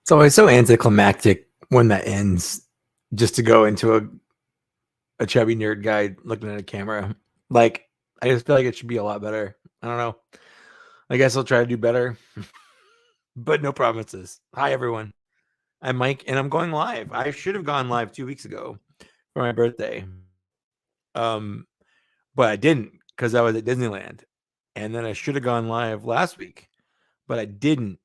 It's always so anticlimactic when that ends, just to go into a chubby nerd guy looking at a camera. Like, I just feel like it should be a lot better. I don't know. I guess I'll try to do better, but no promises. Hi, everyone. I'm Mike, and I'm going live. I should have gone live 2 weeks ago for my birthday. Um, but I didn't because I was at Disneyland. And then I should have gone live last week, but I didn't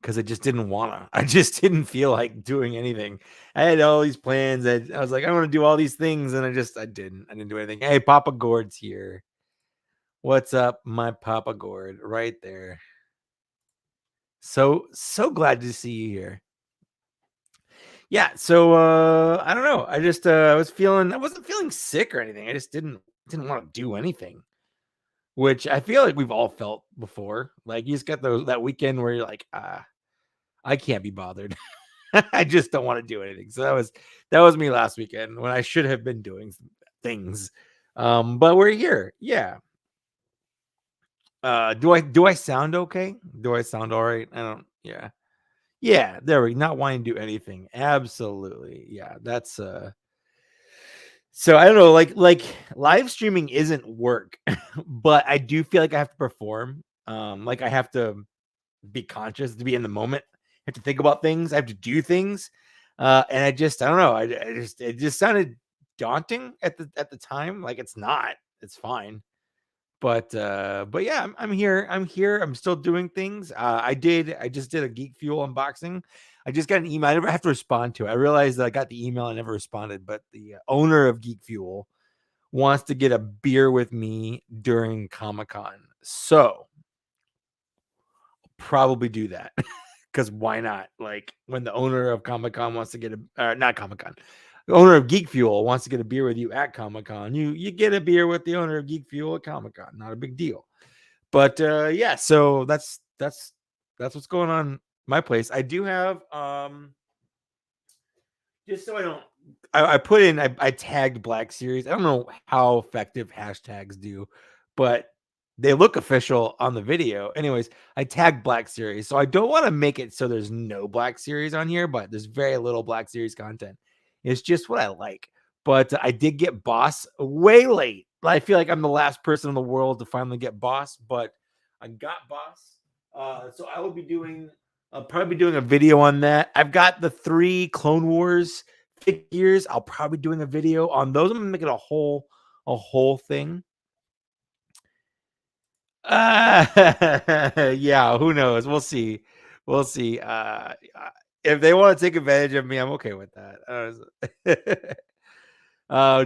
because I just didn't wanna. I just didn't feel like doing anything. I had all these plans. I was like, I want to do all these things, and I didn't. I didn't do anything. Hey, Papa Gord's here. What's up, my Papa Gord? Right there. So glad to see you here. Yeah, so I don't know. I just I wasn't feeling sick or anything. I just didn't want to do anything. Which I feel like we've all felt before. Like you just got that weekend where you're like, I can't be bothered. I just don't want to do anything. So that was me last weekend when I should have been doing some things. But we're here. Yeah. Do I sound okay? Do I sound all right? I don't. Yeah. Yeah. There we not wanting to do anything. Absolutely. Yeah. That's So I don't know. Like live streaming isn't work, but I do feel like I have to perform. Like I have to be conscious to be in the moment. I have to think about things. I have to do things. And I don't know. It just sounded daunting at the time. Like it's not. It's fine. But yeah, I'm here. I'm here. I'm still doing things. I just did a Geek Fuel unboxing. I just got an email. I never have to respond to it. I realized that I got the email. I never responded, but the owner of Geek Fuel wants to get a beer with me during Comic-Con. So probably do that because why not? Like when the owner of Comic-Con wants to get not Comic-Con, the owner of Geek Fuel wants to get a beer with you at Comic-Con, you get a beer with the owner of Geek Fuel at Comic-Con. Not a big deal. But yeah, so that's what's going on my place. I do have just so I don't I put in I tagged Black Series. I don't know how effective hashtags do, but they look official on the video. Anyways, I tagged Black Series. So I don't want to make it so there's no Black Series on here, but there's very little Black Series content. It's just what I like. But I did get Boss way late. I feel like I'm the last person in the world to finally get Boss, but I got Boss. So I will be doing I'll probably be doing a video on that. I've got the 3 Clone Wars figures. I'll probably be doing a video on those. I'm gonna make it a whole thing. Yeah, who knows? We'll see. We'll see. If they want to take advantage of me, I'm okay with that.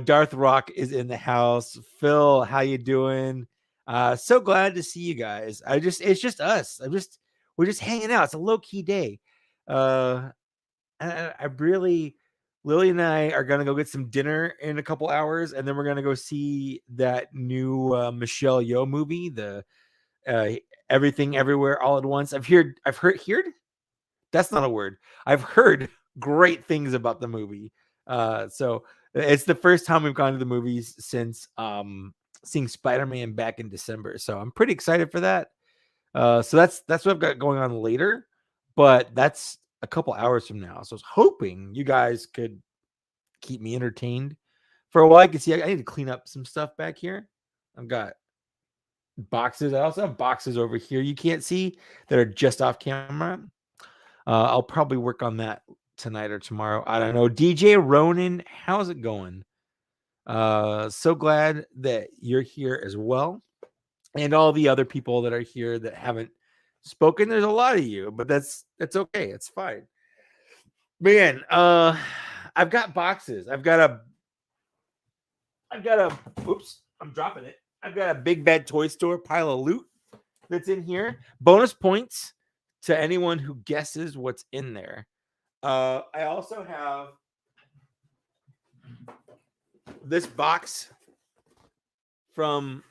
Darth Rock is in the house. Phil, how you doing? So glad to see you guys. It's just us. We're just hanging out. It's a low key day. I really, Lily and I are gonna go get some dinner in a couple hours, and then we're gonna go see that new Michelle Yeoh movie, the uh, Everything Everywhere All at Once. I've heard. That's not a word. I've heard great things about the movie. So it's the first time we've gone to the movies since seeing Spider-Man back in December. So I'm pretty excited for that. So that's what I've got going on later, but that's a couple hours from now. So I was hoping you guys could keep me entertained for a while. I can see I need to clean up some stuff back here. I've got boxes. I also have boxes over here you can't see that are just off camera. I'll probably work on that tonight or tomorrow. I don't know. DJ Ronan, how's it going? So glad that you're here as well. And all the other people that are here that haven't spoken. There's a lot of you, but that's okay. It's fine. Man, I've got boxes. I've got a oops, I'm dropping it. I've got a big bad toy store pile of loot that's in here. Bonus points to anyone who guesses what's in there. I also have this box from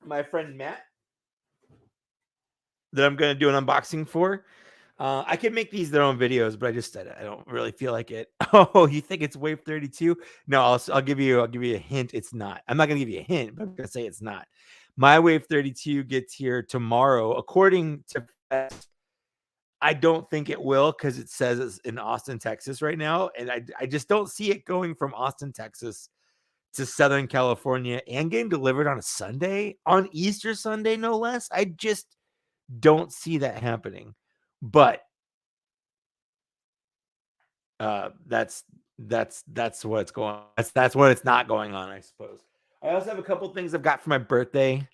my friend Matt that I'm going to do an unboxing for. I can make these their own videos, but I don't really feel like it. Oh, you think it's Wave 32? No, I'll give you a hint. It's not. I'm not going to give you a hint, but I'm going to say it's not. My Wave 32 gets here tomorrow, according to I don't think it will because it says it's in Austin, Texas right now. And I just don't see it going from Austin, Texas to Southern California and getting delivered on a Sunday, on Easter Sunday, no less. I just don't see that happening. But that's what's going on. That's what it's not going on, I suppose. I also have a couple things I've got for my birthday.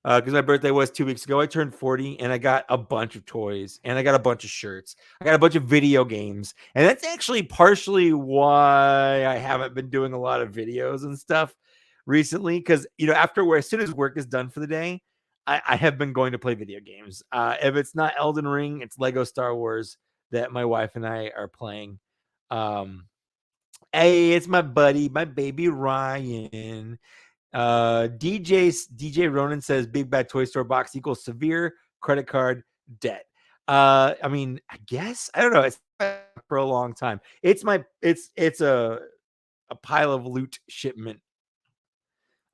Because my birthday was 2 weeks ago. I turned 40 and I got a bunch of toys and I got a bunch of shirts. I got a bunch of video games. And that's actually partially why I haven't been doing a lot of videos and stuff recently. Because, after as soon as work is done for the day, I have been going to play video games. If it's not Elden Ring, it's Lego Star Wars that my wife and I are playing. Hey, it's my buddy, my baby Ryan. DJ Ronan says Big Bad Toy Store box equals severe credit card debt. I mean, I guess I don't know. It's for a long time. It's a pile of loot shipment.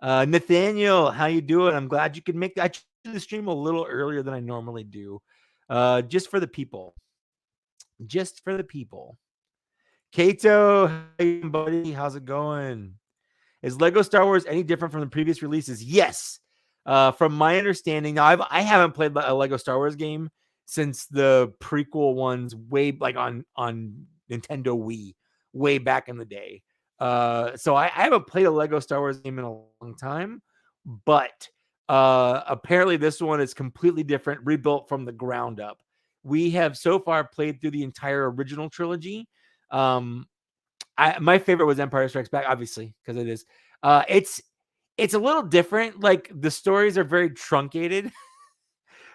Nathaniel, how you doing? I'm glad you could make that. I tried the stream a little earlier than I normally do. Just for the people. Just for the people. Kato, hey buddy, how's it going? Is Lego Star Wars any different from the previous releases? Yes. From my understanding, now I haven't played a Lego Star Wars game since the prequel ones, way like on Nintendo Wii, way back in the day. So I haven't played a Lego Star Wars game in a long time, but apparently this one is completely different, rebuilt from the ground up. We have so far played through the entire original trilogy. My favorite was Empire Strikes Back, obviously, because it is. It's a little different. Like the stories are very truncated,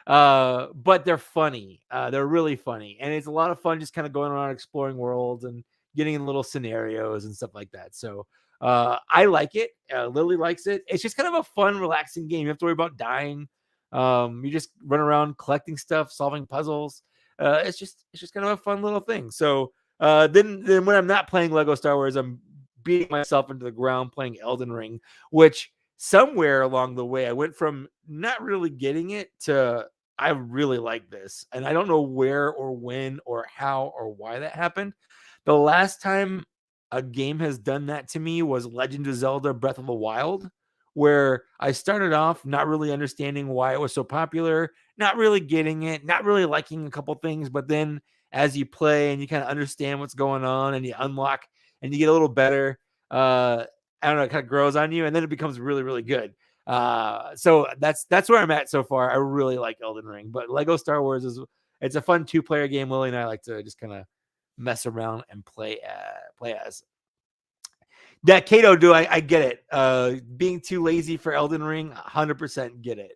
but they're funny. They're really funny, and it's a lot of fun just kind of going around exploring worlds and getting in little scenarios and stuff like that. So I like it. Lily likes it. It's just kind of a fun, relaxing game. You have to worry about dying. You just run around collecting stuff, solving puzzles. It's just kind of a fun little thing. So then when I'm not playing Lego Star Wars, I'm beating myself into the ground playing Elden Ring, which somewhere along the way I went from not really getting it to I really like this. And I don't know where or when or how or why that happened. The last time a game has done that to me was Legend of Zelda Breath of the Wild, where I started off not really understanding why it was so popular, not really getting it, not really liking a couple things, but then as you play and you kind of understand what's going on and you unlock and you get a little better, I don't know, it kind of grows on you and then it becomes really, really good. So that's where I'm at so far. I really like Elden Ring, but Lego Star Wars it's a fun 2-player game. Lily and I like to just kind of mess around and play as. That Kato do I get it. Being too lazy for Elden Ring, 100% get it.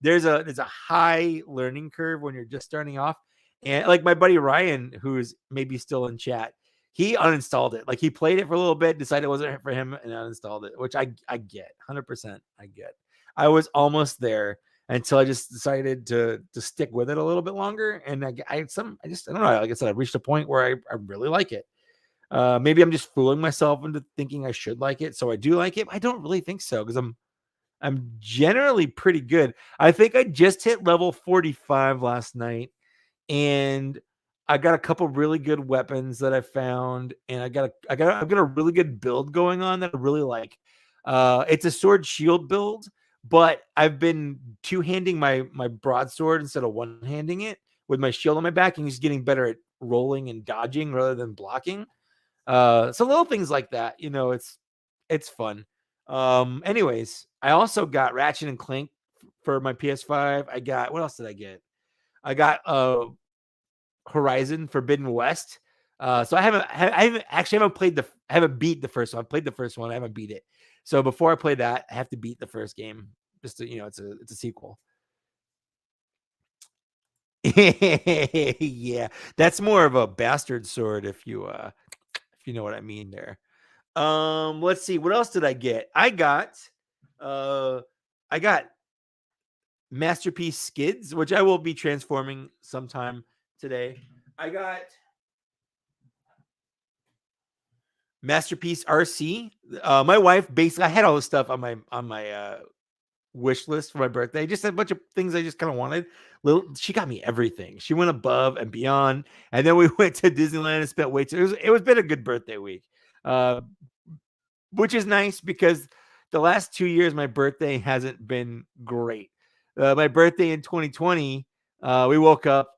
There's a high learning curve when you're just starting off. And like my buddy Ryan, who's maybe still in chat, he uninstalled it. Like he played it for a little bit, decided it wasn't for him, and uninstalled it, which I get 100%. I get. I was almost there until I just decided to stick with it a little bit longer, and I just I don't know. Like I said, I reached a point where I really like it. Maybe I'm just fooling myself into thinking I should like it, so I do like it. I don't really think so because I'm generally pretty good. I think I just hit level 45 last night, and I got a couple really good weapons that I found, and I've got a really good build going on that I really like. It's a sword shield build, but I've been two-handing my broadsword instead of one-handing it with my shield on my back, and just getting better at rolling and dodging rather than blocking. So little things like that, it's fun. Anyways, I also got Ratchet and Clank for my PS5. I got what else did I get? I got Horizon Forbidden West. So I haven't beat the first one. I played the first one. I haven't beat it. So before I play that, I have to beat the first game. Just to, it's a sequel. Yeah, that's more of a bastard sword if you know what I mean there. Let's see. What else did I get? I got Masterpiece Skids, which I will be transforming sometime today. I got Masterpiece RC. My wife basically I had all this stuff on my wish list for my birthday. Just a bunch of things I just kind of wanted. She got me everything. She went above and beyond. And then we went to Disneyland and spent way too. It was been a good birthday week, uh, which is nice because the last 2 years my birthday hasn't been great. My birthday in 2020, we woke up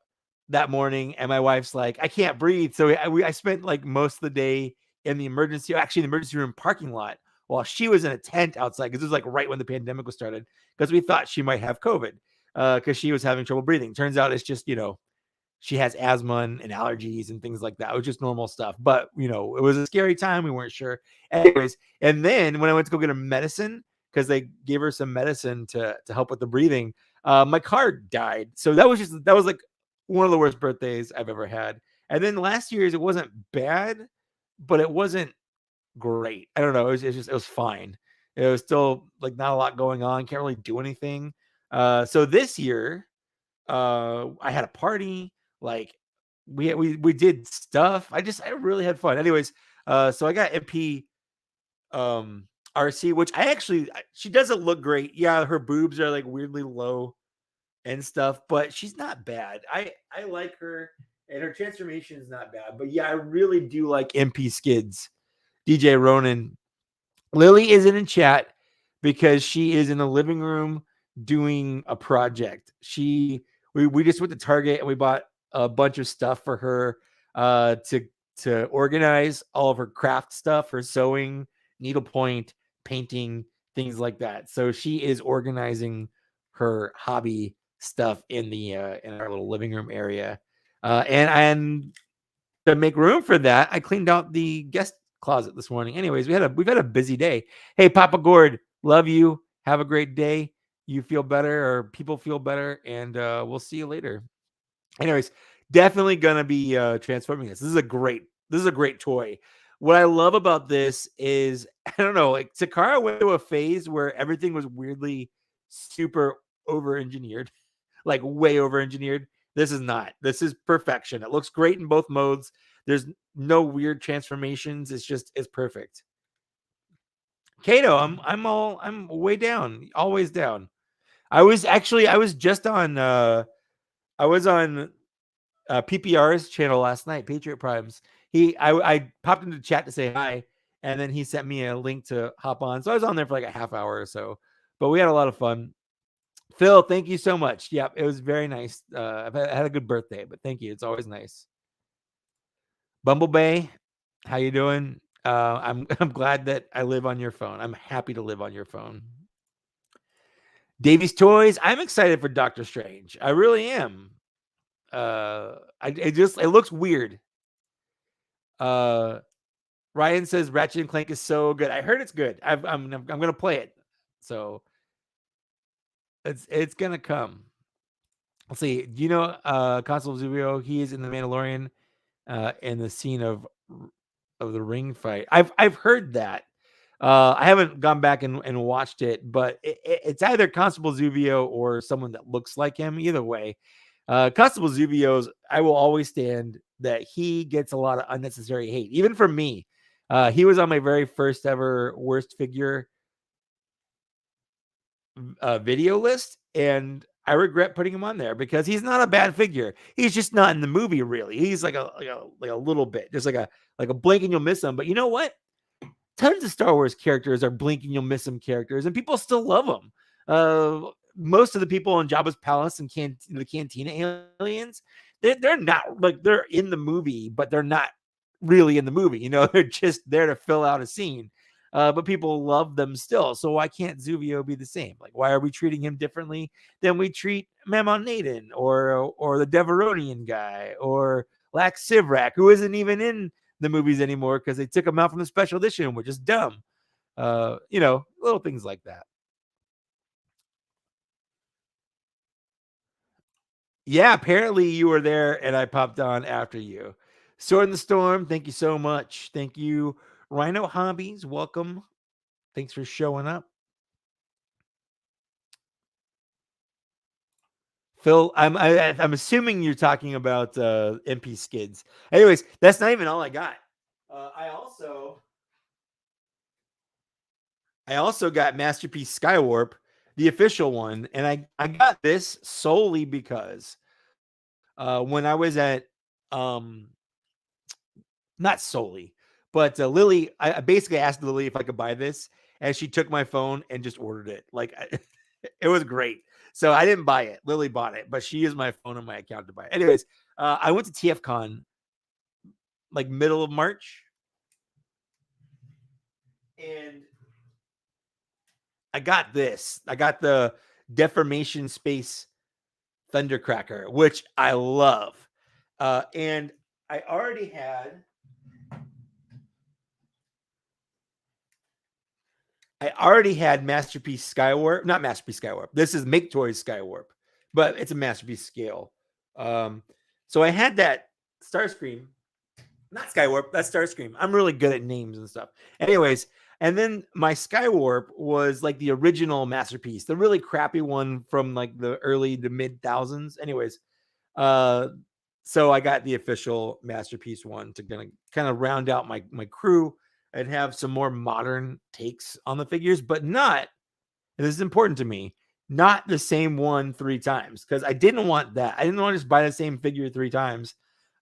that morning and my wife's like, I can't breathe. So I spent like most of the day in the emergency room parking lot while she was in a tent outside because it was like right when the pandemic was started because we thought she might have COVID because she was having trouble breathing. Turns out it's just, she has asthma and allergies and things like that. It was just normal stuff. But, it was a scary time. We weren't sure. Anyways, and then when I went to go get her medicine, because they gave her some medicine to help with the breathing, my car died. So that was like one of the worst birthdays I've ever had. And then last year's, it wasn't bad, but it wasn't great. I don't know. It was fine. It was still like not a lot going on. Can't really do anything. So this year, I had a party. Like we did stuff. I really had fun. Anyways, so I got MP RC, which she doesn't look great. Yeah, her boobs are like weirdly low and stuff, but she's not bad. I like her and her transformation is not bad. But yeah, I really do like MP Skids. DJ Ronan. Lily isn't in chat because she is in the living room doing a project. We just went to Target and we bought a bunch of stuff for her to organize all of her craft stuff, her sewing, needlepoint, painting, things like that. So she is organizing her hobby stuff in our little living room area. And to make room for that, I cleaned out the guest closet this morning. Anyways, we've had a busy day. Hey, Papa Gord, love you. Have a great day. You feel better, or people feel better, and we'll see you later. Anyways, definitely gonna be transforming this. This is a great toy. What I love about this is I don't know, like Takara went through a phase where everything was weirdly super over engineered, like way over engineered. This is not. This is perfection. It looks great in both modes. There's no weird transformations. It's perfect. Kato, I'm way down, always down. I was just on I was on PPR's channel last night, Patriot Primes. I popped into chat to say hi, and then he sent me a link to hop on. So I was on there for like a half hour or so, but we had a lot of fun. Phil, thank you so much. Yep, it was very nice. I had a good birthday, but thank you. It's always nice. Bumblebee, how you doing? I'm glad that I live on your phone. I'm happy to live on your phone. Davies Toys, I'm excited for Doctor Strange. I really am. It looks weird. Ryan says Ratchet and Clank is so good. I heard it's good. I'm gonna play it. So it's gonna come. Let's see. Do you know Consul Zubio? He is in the Mandalorian in the scene of the ring fight. I've heard that. I haven't gone back and watched it, but it's either Constable Zuvio or someone that looks like him. Either way, Constable Zuvio's, I will always stand that he gets a lot of unnecessary hate, even from me. He was on my very first ever worst figure video list, and I regret putting him on there because he's not a bad figure. He's just not in the movie really. He's like a little bit, just like a blink and you'll miss him. But you know what? Tons of Star Wars characters are blink and you'll miss them characters, and people still love them. Most of the people in Jabba's palace and the Cantina aliens, they're not like they're in the movie, but they're not really in the movie. They're just there to fill out a scene. But people love them still. So why can't Zuvio be the same? Like, why are we treating him differently than we treat Mammon Naden or the Deveronian guy or Lax Sivrak, who isn't even in the movies anymore because they took them out from the special edition, which is dumb. Little things like that. Yeah, apparently you were there and I popped on after you. Sword in the Storm, thank you so much. Thank you. Rhino Hobbies, welcome. Thanks for showing up. Phil, I'm assuming you're talking about MP Skids. Anyways, that's not even all I got. I also got Masterpiece Skywarp. the official one, and I got this solely because when I was at not solely, but Lily, I basically asked Lily if I could buy this, and she took my phone and just ordered it. Like it was great. So I didn't buy it. Lily bought it, but she used my phone and my account to buy it. Anyways, I went to TFCon like middle of March, and I got this. I got the Deformation Space Thundercracker, which I love. And I already had Masterpiece Skywarp, not Masterpiece Skywarp. This is Make Toys Skywarp, but it's a Masterpiece scale. So I had that Starscream, not Skywarp, that's Starscream. I'm really good at names and stuff. Anyways, and then my Skywarp was like the original Masterpiece, the really crappy one from like the early to mid thousands. Anyways, uh, so I got the official Masterpiece one to kind of round out my crew and have some more modern takes on the figures, but not, and this is important to me, not the same one 3 times, because I didn't want that. I didn't want to just buy the same figure 3 times.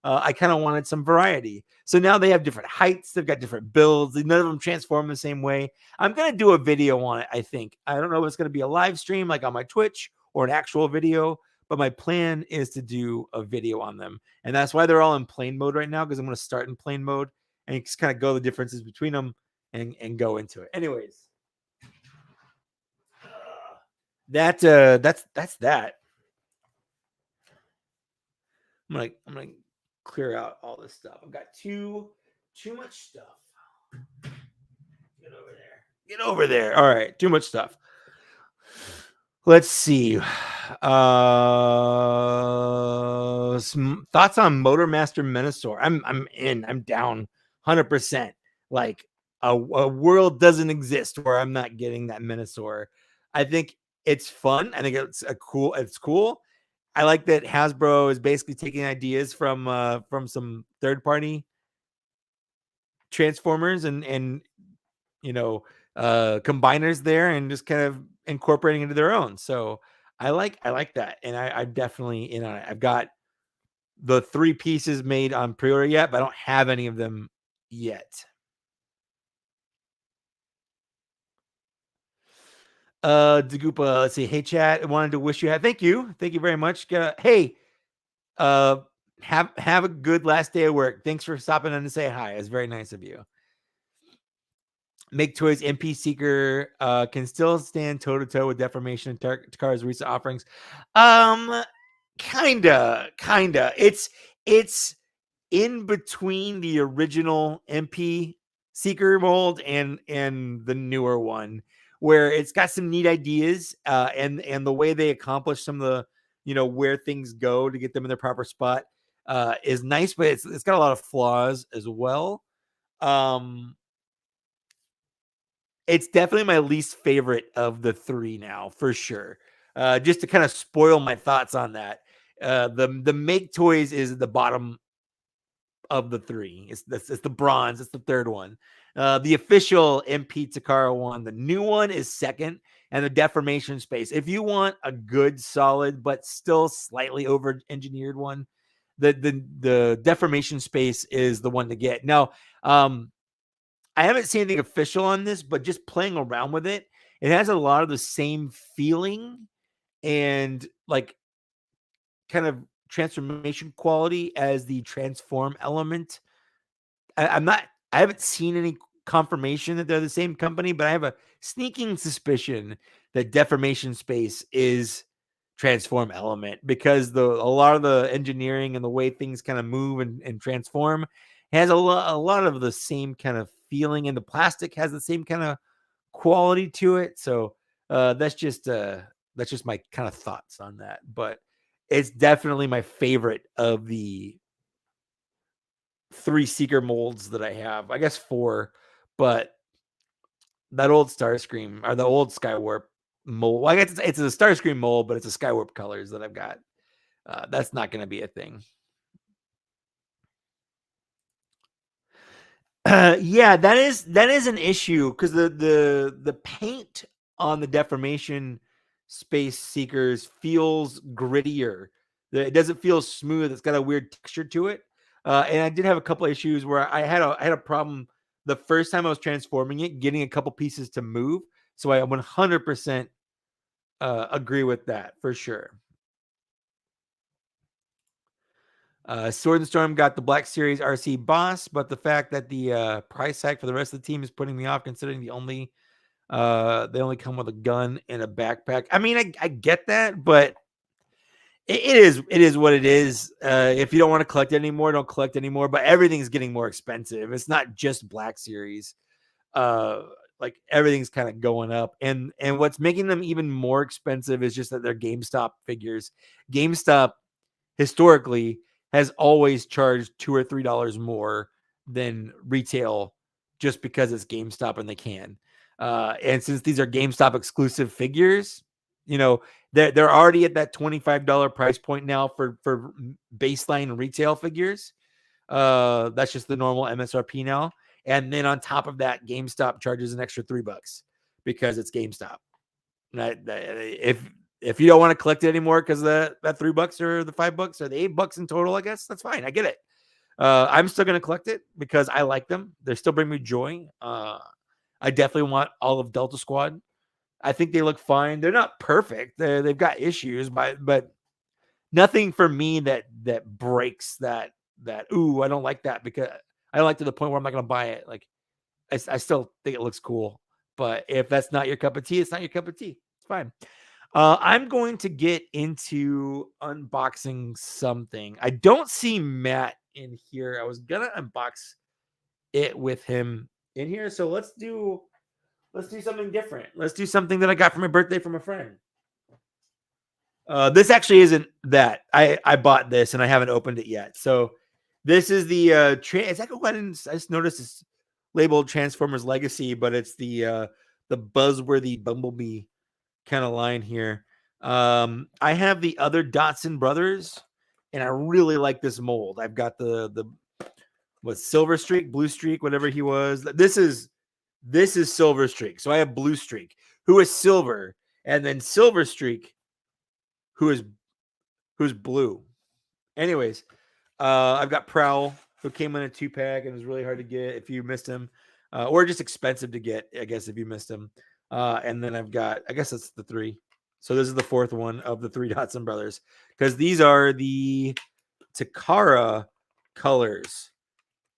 I kind of wanted some variety. So now they have different heights. They've got different builds. None of them transform the same way. I'm going to do a video on it, I think. I don't know if it's going to be a live stream like on my Twitch or an actual video, but my plan is to do a video on them. And that's why they're all in plane mode right now, because I'm going to start in plane mode and just kind of go the differences between them and go into it. Anyways, that's that. I'm gonna clear out all this stuff. I've got too much stuff. Get over there. Get over there. All right, too much stuff. Let's see. Some thoughts on Motormaster Minosaur. I'm in. I'm down 100%. Like a world doesn't exist where I'm not getting that Minosaur. I think it's fun. I think it's cool. I like that Hasbro is basically taking ideas from some third party transformers and combiners there and just kind of incorporating into their own. So I like that, and I'm definitely in on it. I've got the 3 pieces made on pre-order yet, but I don't have any of them yet. Dagupa, let's see. Hey chat, I wanted to wish you thank you very much. Hey, have a good last day of work. Thanks for stopping in to say hi. It's very nice of you. Make Toys MP Seeker can still stand toe to toe with Deformation and Takara's recent offerings. Kinda. It's in between the original MP Seeker mold and the newer one, where it's got some neat ideas and the way they accomplish some of the where things go to get them in their proper spot is nice, but it's got a lot of flaws as well. It's definitely my least favorite of the 3 now, for sure. Just to kind of spoil my thoughts on that, the Make Toys is the bottom of the 3. It's the bronze. It's the third one. The official MP Takara one, the new one, is second, and the Deformation Space. If you want a good, solid, but still slightly over-engineered one, the Deformation Space is the one to get. Now, I haven't seen anything official on this, but just playing around with it, it has a lot of the same feeling and like kind of transformation quality as the transform element. I haven't seen any confirmation that they're the same company, but I have a sneaking suspicion that Deformation Space is transform element, because a lot of the engineering and the way things kind of move and transform has a lot of the same kind of feeling, and the plastic has the same kind of quality to it. So that's just my kind of thoughts on that. But it's definitely my favorite of the 3 Seeker molds that I have. I guess 4, but that old Starscream or the old Skywarp mold. Well, I guess it's a Starscream mold, but it's a Skywarp colors that I've got. That's not going to be a thing. Yeah, that is an issue, because the paint on the Deformation Space Seekers feels grittier. It doesn't feel smooth. It's got a weird texture to it. And I did have a couple issues where I had a problem the first time I was transforming it, getting a couple pieces to move. So I 100% agree with that for sure. Sword and Storm got the Black Series RC boss, but the fact that the price tag for the rest of the team is putting me off, considering they only come with a gun and a backpack. I mean, I get that, but it is what it is. If you don't want to collect anymore, don't collect anymore. But everything's getting more expensive. It's not just Black Series. Like everything's kind of going up, and what's making them even more expensive is just that they're GameStop figures. GameStop historically has always charged $2 or $3 more than retail just because it's GameStop and they can. And since these are GameStop exclusive figures, you know, they're already at that $25 price point now for baseline retail figures. That's just the normal MSRP now. And then on top of that, GameStop charges an extra $3 because it's GameStop. If you don't want to collect it anymore because that $3 or the $5 or the $8 in total, I guess that's fine. I get it. I'm still going to collect it because I like them. They still bring me joy. I definitely want all of Delta Squad. I think they look fine. They're not perfect. They've got issues, but nothing for me that breaks that. Ooh, I don't like that because I don't like to the point where I'm not going to buy it. Like I still think it looks cool, but if that's not your cup of tea, it's not your cup of tea. It's fine. I'm going to get into unboxing something. I don't see Matt in here. I was gonna unbox it with him in here, so let's do something different. Let's do something that I got for my birthday from a friend. This actually isn't that. I bought this and I haven't opened it yet. So this is the is that I just noticed it's labeled Transformers Legacy, but it's the buzzworthy Bumblebee kind of line here. I have the other Dotson brothers, and I really like this mold. I've got the Silver Streak, Blue Streak, whatever he was. This is Silver Streak. So I have Blue Streak, who is silver, and then Silver Streak, who's blue. Anyways, I've got Prowl, who came in a 2-pack and was really hard to get if you missed him, or just expensive to get, I guess, if you missed him. And then I've got, I guess that's the 3. So this is the 4th one of the 3 Dotson brothers, because these are the Takara colors,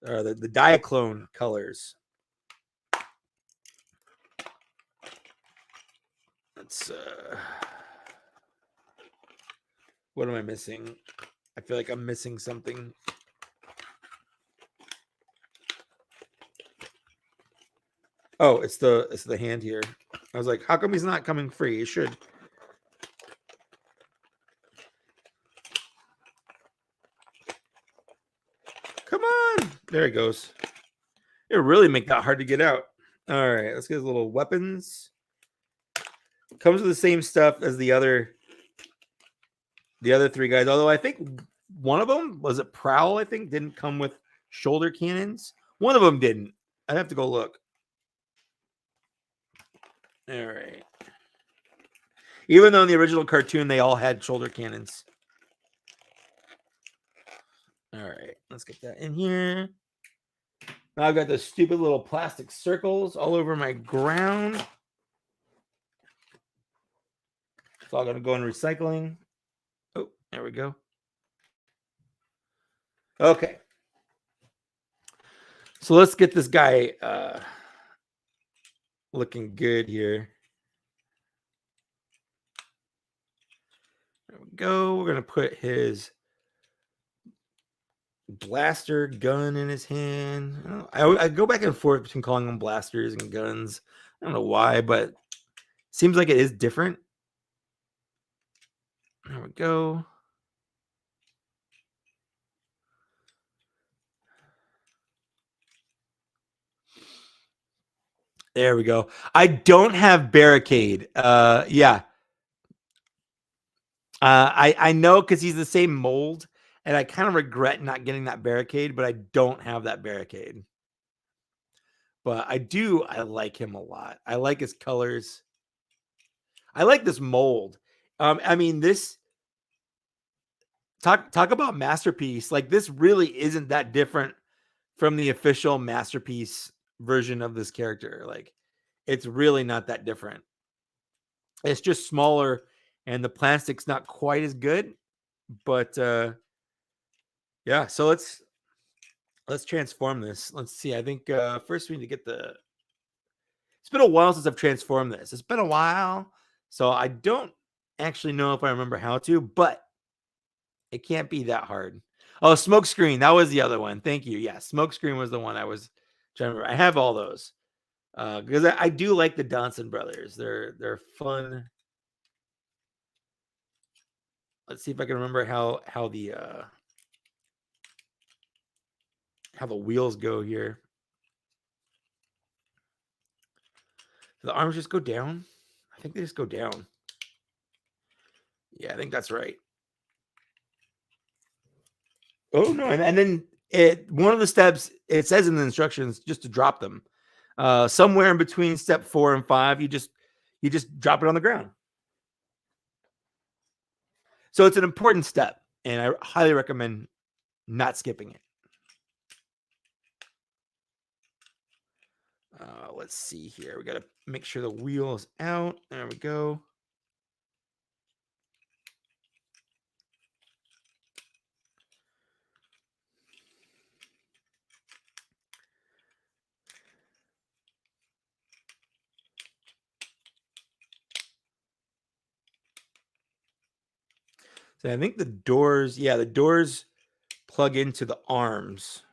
or the Diaclone colors. Let's what am I missing? I feel like I'm missing something. Oh, it's the hand here. I was like, how come he's not coming free? He should. Come on. There it goes. It really make that hard to get out. All right, let's get his little weapons. Comes with the same stuff as the other 3 guys. Although I think one of them, was it Prowl, I think, didn't come with shoulder cannons. One of them didn't. I'd have to go look. All right. Even though in the original cartoon they all had shoulder cannons. All right, let's get that in here. Now I've got those stupid little plastic circles all over my ground. It's all going to go in recycling. Oh, there we go. Okay. So let's get this guy looking good here. There we go. We're going to put his blaster gun in his hand. I go back and forth between calling them blasters and guns. I don't know why, but it seems like it is different. There we go. There we go. I don't have barricade. Yeah. I know because he's the same mold, and I kind of regret not getting that barricade, but I don't have that barricade. But I like him a lot. I like his colors. I like this mold. I mean, this talk about masterpiece. Like, this really isn't that different from the official masterpiece version of this character. Like, it's really not that different. It's just smaller, and the plastic's not quite as good. But yeah, so let's transform this. Let's see. I think first we need to get the. It's been a while since I've transformed this. It's been a while, so I don't actually know if I remember how to, but it can't be that hard. Oh, smokescreen. That was the other one. Thank you. Yeah, smokescreen was the one I was trying to remember. I have all those because I do like the Johnson brothers. They're fun. Let's see if I can remember how the wheels go here. The arms just go down. I think they just go down. Yeah, I think that's right. Oh no! And then one of the steps, it says in the instructions just to drop them. Somewhere in between step 4 and 5, you just drop it on the ground. So it's an important step, and I highly recommend not skipping it. Let's see here. We got to make sure the wheel is out. There we go. So I think the doors, the doors plug into the arms.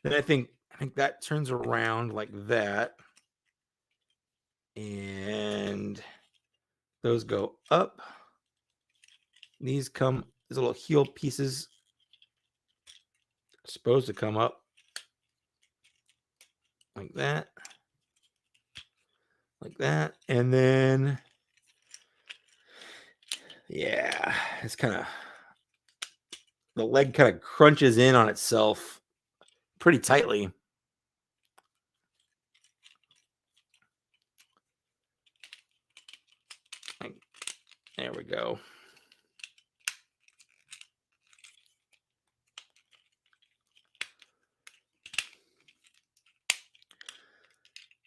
Then I think that turns around like that. And those go up. These little heel pieces supposed to come up like that. Like that. And then, yeah, it's the leg kind of crunches in on itself pretty tightly. There we go.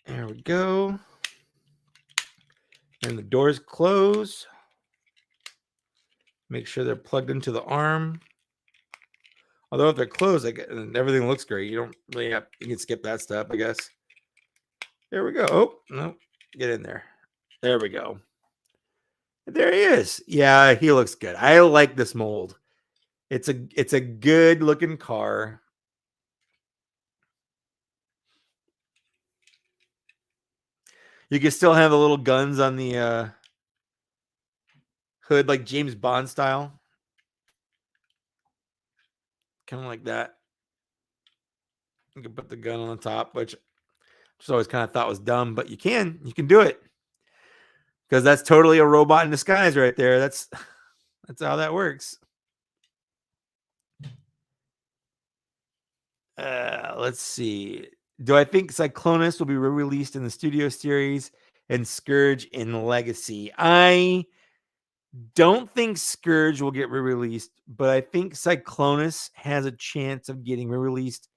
There we go. And the doors close. Make sure they're plugged into the arm. Although if they're closed, and everything looks great, you don't really have. You can skip that step, I guess. There we go. Oh no, get in there. There we go. There he is. Yeah, he looks good. I like this mold. It's a good looking car. You can still have the little guns on the hood, like James Bond style. Kind of like that. You can put the gun on the top, which I just always kind of thought was dumb, but you can do it. Because that's totally a robot in disguise right there. That's how that works. Let's see. Do I think Cyclonus will be re-released in the Studio Series and Scourge in Legacy? I don't think Scourge will get re-released, but I think Cyclonus has a chance of getting re-released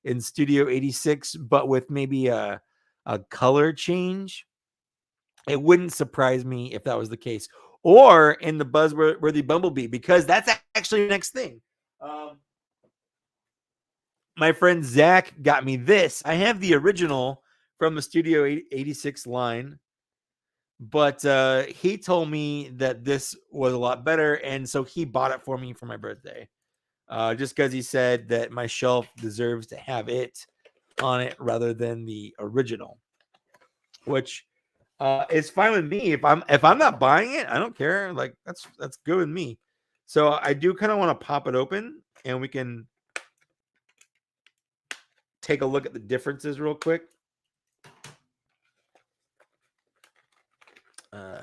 in Studio 86, but with maybe a color change. It wouldn't surprise me if that was the case. Or in the Buzzworthy Bumblebee, because that's actually the next thing. My friend Zach got me this. I have the original from the Studio 86 line, but he told me that this was a lot better, and so he bought it for me for my birthday. Just because he said that my shelf deserves to have it on it rather than the original, which is fine with me. If I'm not buying it, I don't care. Like that's good with me. So I do kind of want to pop it open, and we can take a look at the differences real quick.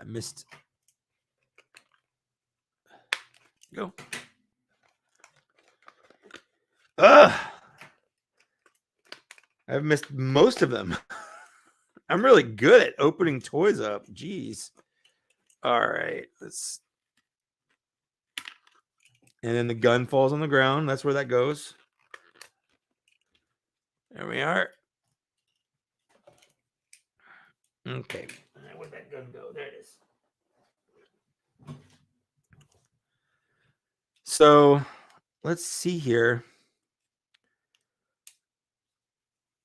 Missed. Go. I've missed most of them. I'm really good at opening toys up. Jeez. All right. And then the gun falls on the ground. That's where that goes. There we are. Okay. Where'd that gun go? There it is. So let's see here.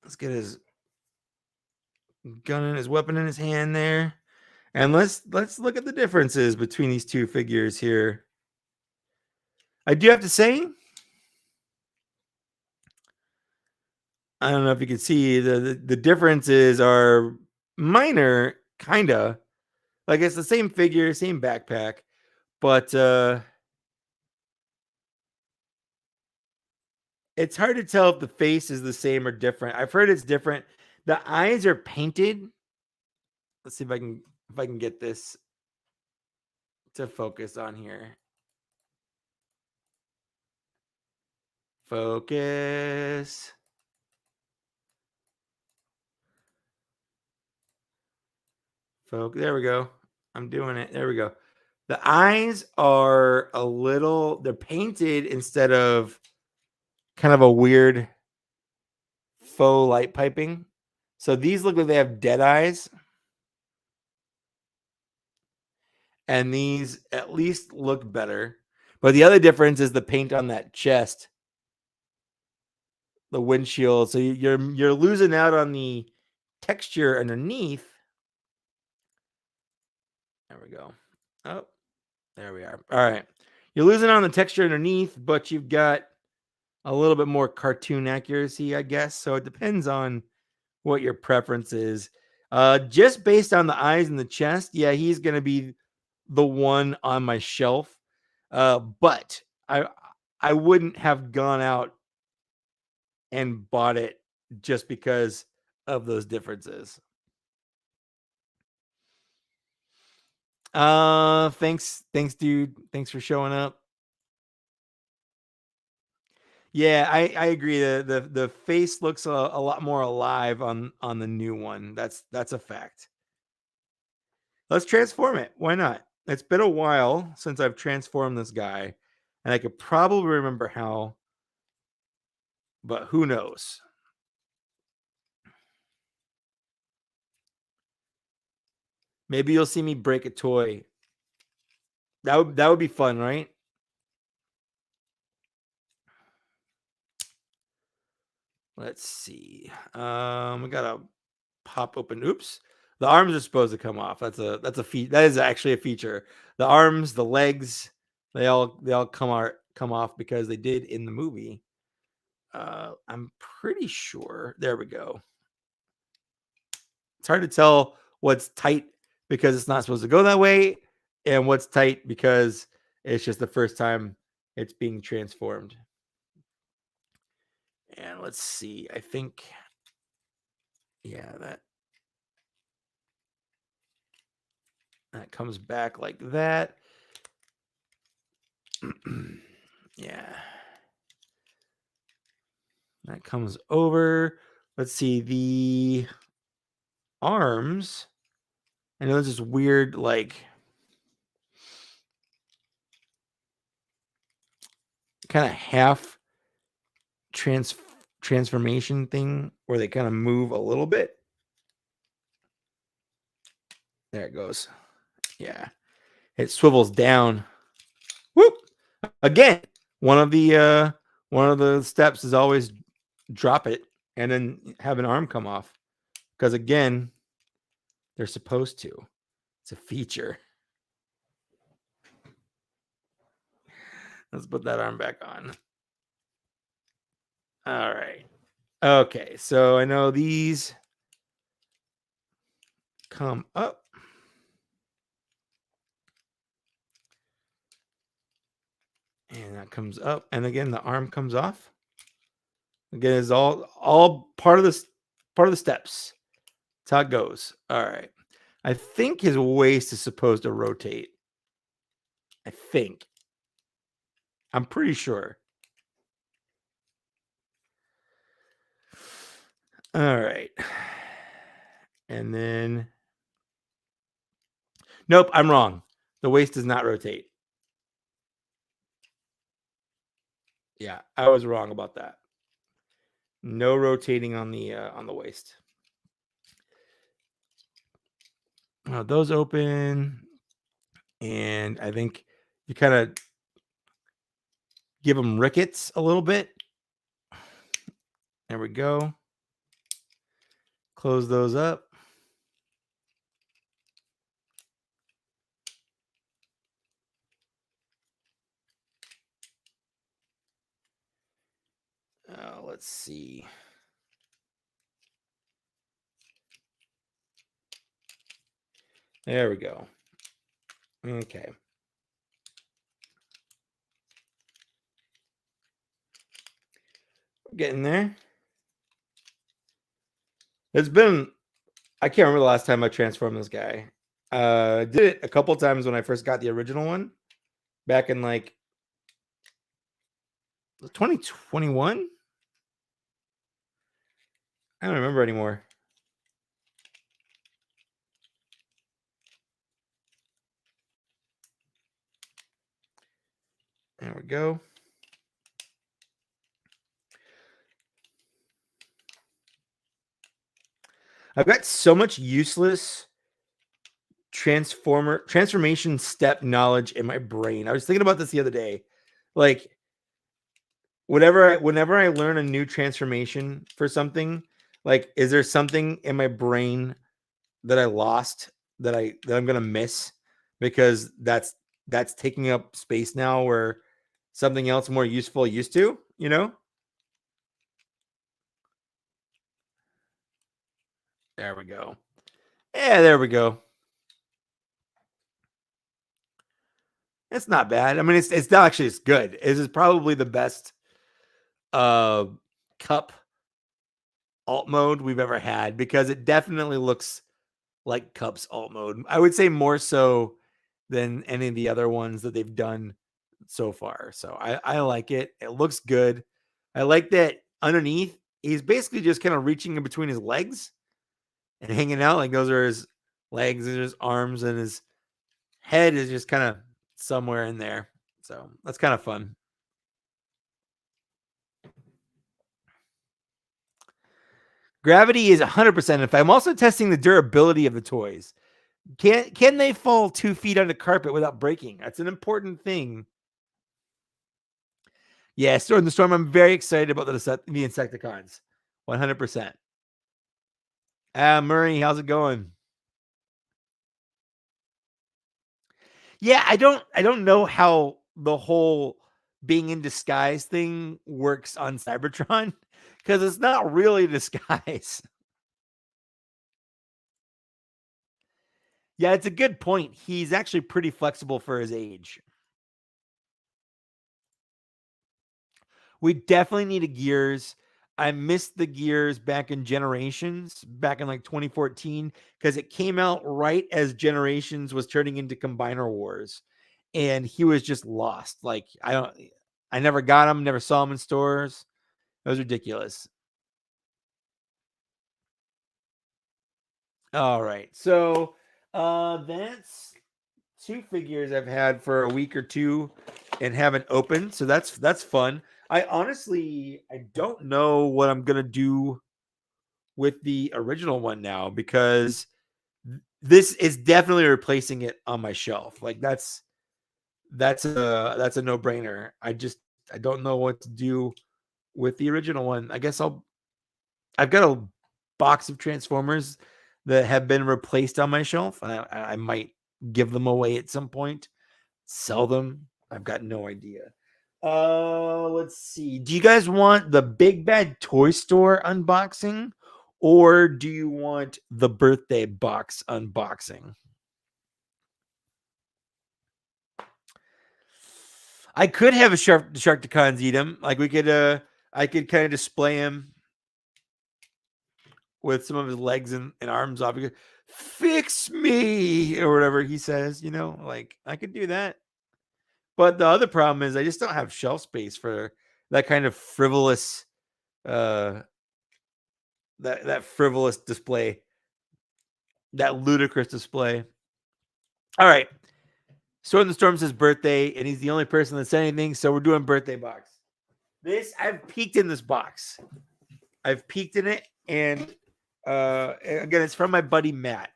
Let's get his gun and his weapon in his hand there. And let's look at the differences between these two figures here. I do have to say, I don't know if you can see the differences are minor, kinda. Like it's the same figure, same backpack, but it's hard to tell if the face is the same or different. I've heard it's different. The eyes are painted. Let's see if I can get this to focus on here. Focus. There we go. I'm doing it. There we go. The eyes are they're painted instead of kind of a weird faux light piping. So these look like they have dead eyes. And these at least look better. But the other difference is the paint on that chest, the windshield. So you're losing out on the texture underneath. There we go. Oh, there we are. All right. You're losing on the texture underneath, but you've got a little bit more cartoon accuracy, I guess. So it depends on what your preference is. Just based on the eyes and the chest, yeah, he's going to be the one on my shelf. But I wouldn't have gone out and bought it just because of those differences. Thanks, dude. Thanks for showing up. Yeah, I agree. The face looks a lot more alive on the new one. That's a fact. Let's transform it. Why not? It's been a while since I've transformed this guy, and I could probably remember how, but who knows? Maybe you'll see me break a toy. That would be fun, right? Let's see. We gotta pop open. Oops. The arms are supposed to come off. That is actually a feature. The arms, the legs, they all come off because they did in the movie. I'm pretty sure. There we go. It's hard to tell what's tight because it's not supposed to go that way, and what's tight because it's just the first time it's being transformed. And let's see. I think, yeah, that comes back like that. Yeah. That comes over. Let's see. The arms. I know this is weird, like kind of half transformation thing where they kind of move a little bit. There it goes. Yeah. It swivels down. Whoop. Again, one of the steps is always drop it and then have an arm come off. Because again, they're supposed to. It's a feature. Let's put that arm back on. All right. Okay, so I know these come up. And that comes up. And again, the arm comes off. Again, it's all part of the steps. That's how it goes. All right. I think his waist is supposed to rotate. I think. I'm pretty sure. All right. And then, nope, I'm wrong. The waist does not rotate. Yeah, I was wrong about that. No rotating on the waist. Those open, and I think you kind of give them rickets a little bit. There we go. Close those up. Let's see. There we go. Okay. We're getting there. It's been, I can't remember the last time I transformed this guy. Did it a couple times when I first got the original one back in like 2021. I don't remember anymore. There we go. I've got so much useless transformation step knowledge in my brain. I was thinking about this the other day. Like whenever I learn a new transformation for something, like is there something in my brain that I lost that I'm gonna miss because that's taking up space now where something else more useful used to, you know? There we go. Yeah, there we go. It's not bad. I mean, it's not actually it's good. It is probably the best cup alt mode we've ever had because it definitely looks like Cup's alt mode. I would say more so than any of the other ones that they've done so far. So I like it. It looks good. I like that underneath he's basically just kind of reaching in between his legs and hanging out. Like those are his legs and his arms, and his head is just kind of somewhere in there. So that's kind of fun. Gravity is 100%. If I'm also testing the durability of the toys, can they fall 2 feet on the carpet without breaking? That's an important thing. Yeah, Storm the Storm. I'm very excited about the Insecticons. 100%. Murray, how's it going? Yeah, I don't know how the whole being in disguise thing works on Cybertron because it's not really a disguise. Yeah, it's a good point. He's actually pretty flexible for his age. We definitely needed gears. I missed the gears back in Generations, back in like 2014, because it came out right as Generations was turning into Combiner Wars, and he was just lost. Like I never got him, never saw him in stores. It was ridiculous. All right, so that's 2 figures I've had for a week or two and haven't opened, so that's fun. I honestly I don't know what I'm gonna do with the original one now because this is definitely replacing it on my shelf. Like that's a no-brainer. I don't know what to do with the original one. I guess I've got a box of Transformers that have been replaced on my shelf, and I might give them away at some point, sell them. I've got no idea. Let's see. Do you guys want the Big Bad Toy Store unboxing, or do you want the birthday box unboxing? I could have a Sharkticons eat him. Like we could, I could kind of display him with some of his legs and arms off. Could, fix me or whatever he says. You know, like I could do that. But the other problem is I just don't have shelf space for that kind of frivolous, that frivolous display. That ludicrous display. All right. Storm the Storm's his birthday, and he's the only person that said anything, so we're doing birthday box. I've peeked in this box. I've peeked in it, and again, it's from my buddy Matt.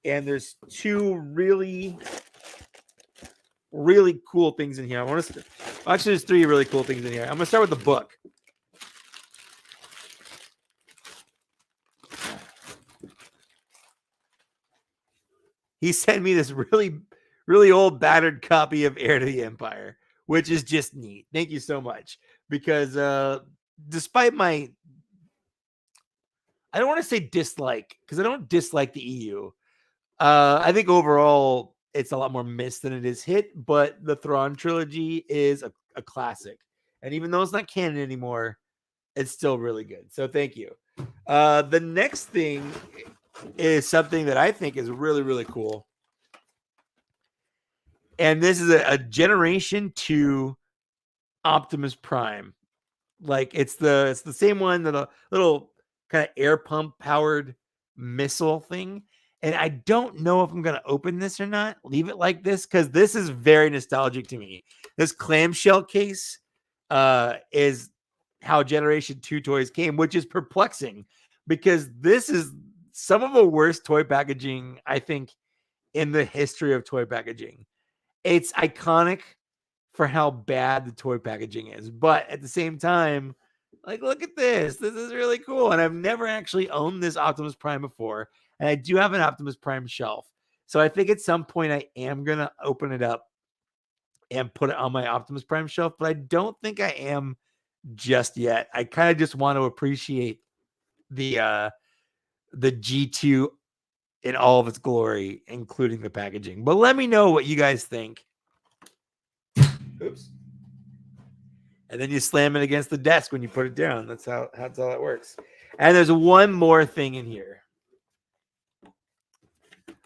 And there's two really, really cool things in here. Actually, there's three really cool things in here. I'm gonna start with the book. He sent me this really, really old, battered copy of Heir to the Empire, which is just neat. Thank you so much. Because despite my, I don't want to say dislike, because I don't dislike the EU. I think overall it's a lot more missed than it is hit, but the Thrawn trilogy is a classic. And even though it's not canon anymore, it's still really good. So thank you. The next thing is something that I think is really, really cool. And this is a Generation 2 Optimus Prime. Like it's the same one, that a little kind of air pump powered missile thing. And I don't know if I'm going to open this or not. Leave it like this, because this is very nostalgic to me. This clamshell case is how Generation 2 toys came, which is perplexing, because this is some of the worst toy packaging, I think, in the history of toy packaging. It's iconic for how bad the toy packaging is, but at the same time, like, look at this. This is really cool. And I've never actually owned this Optimus Prime before. And I do have an Optimus Prime shelf. So I think at some point I am going to open it up and put it on my Optimus Prime shelf, but I don't think I am just yet. I kind of just want to appreciate the G2 in all of its glory, including the packaging. But let me know what you guys think. Oops. And then you slam it against the desk when you put it down. That's how that works. And there's one more thing in here.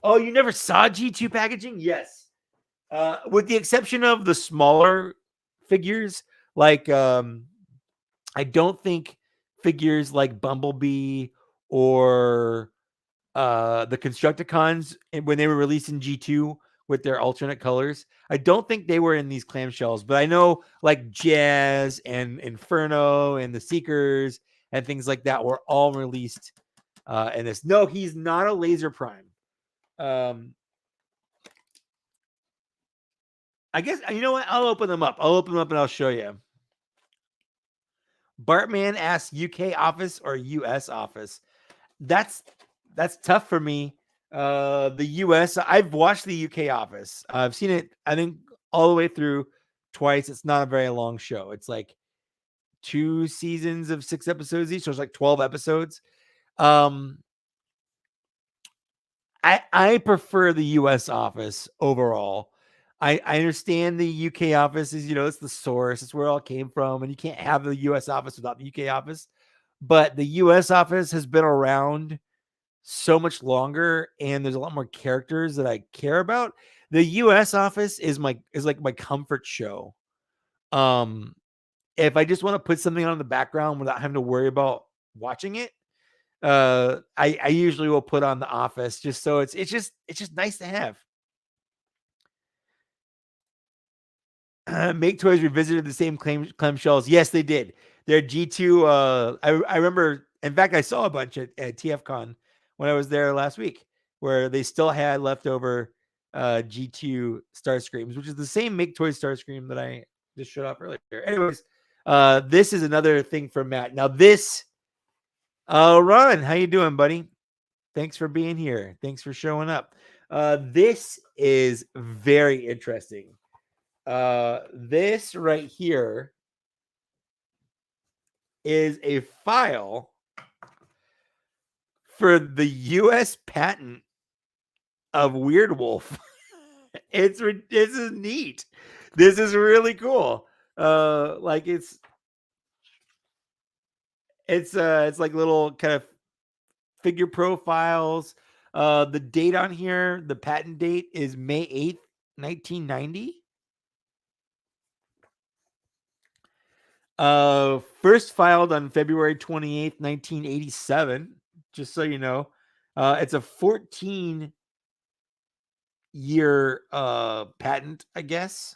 Oh, you never saw G2 packaging? Yes. With the exception of the smaller figures, like I don't think figures like Bumblebee or the Constructicons, when they were released in G2 with their alternate colors, I don't think they were in these clamshells, but I know like Jazz and Inferno and the Seekers and things like that were all released in this. No, he's not a Laser Prime. I guess, you know what? I'll open them up. And I'll show you. Bartman asks UK office or US office. That's tough for me. The US, I've watched the UK office. I've seen it, I think, all the way through twice. It's not a very long show. It's like 2 seasons of 6 episodes each. So it's like 12 episodes. I prefer the US office overall. I understand the UK office is, it's the source. It's where it all came from. And you can't have the US office without the UK office. But the US office has been around so much longer, and there's a lot more characters that I care about. The US office is like my comfort show. If I just want to put something on in the background without having to worry about watching it, I usually will put on The Office, just so it's just nice to have. Make Toys revisited the same clamshells. Yes, they did. Their G2. I remember. In fact, I saw a bunch at TFCon when I was there last week, where they still had leftover G2 Starscreams, which is the same Make Toys Starscream that I just showed off earlier. Anyways, this is another thing from Matt. Now this, Ron, how you doing, buddy? Thanks for being here. Thanks for showing up. This is very interesting. This right here is a file for the U.S. patent of Weird Wolf. This is neat. This is really cool. Like it's like little kind of figure profiles. The date on here, the patent date is May 8th, 1990. First filed on February 28th, 1987, just so you know. It's a 14-year patent, I guess.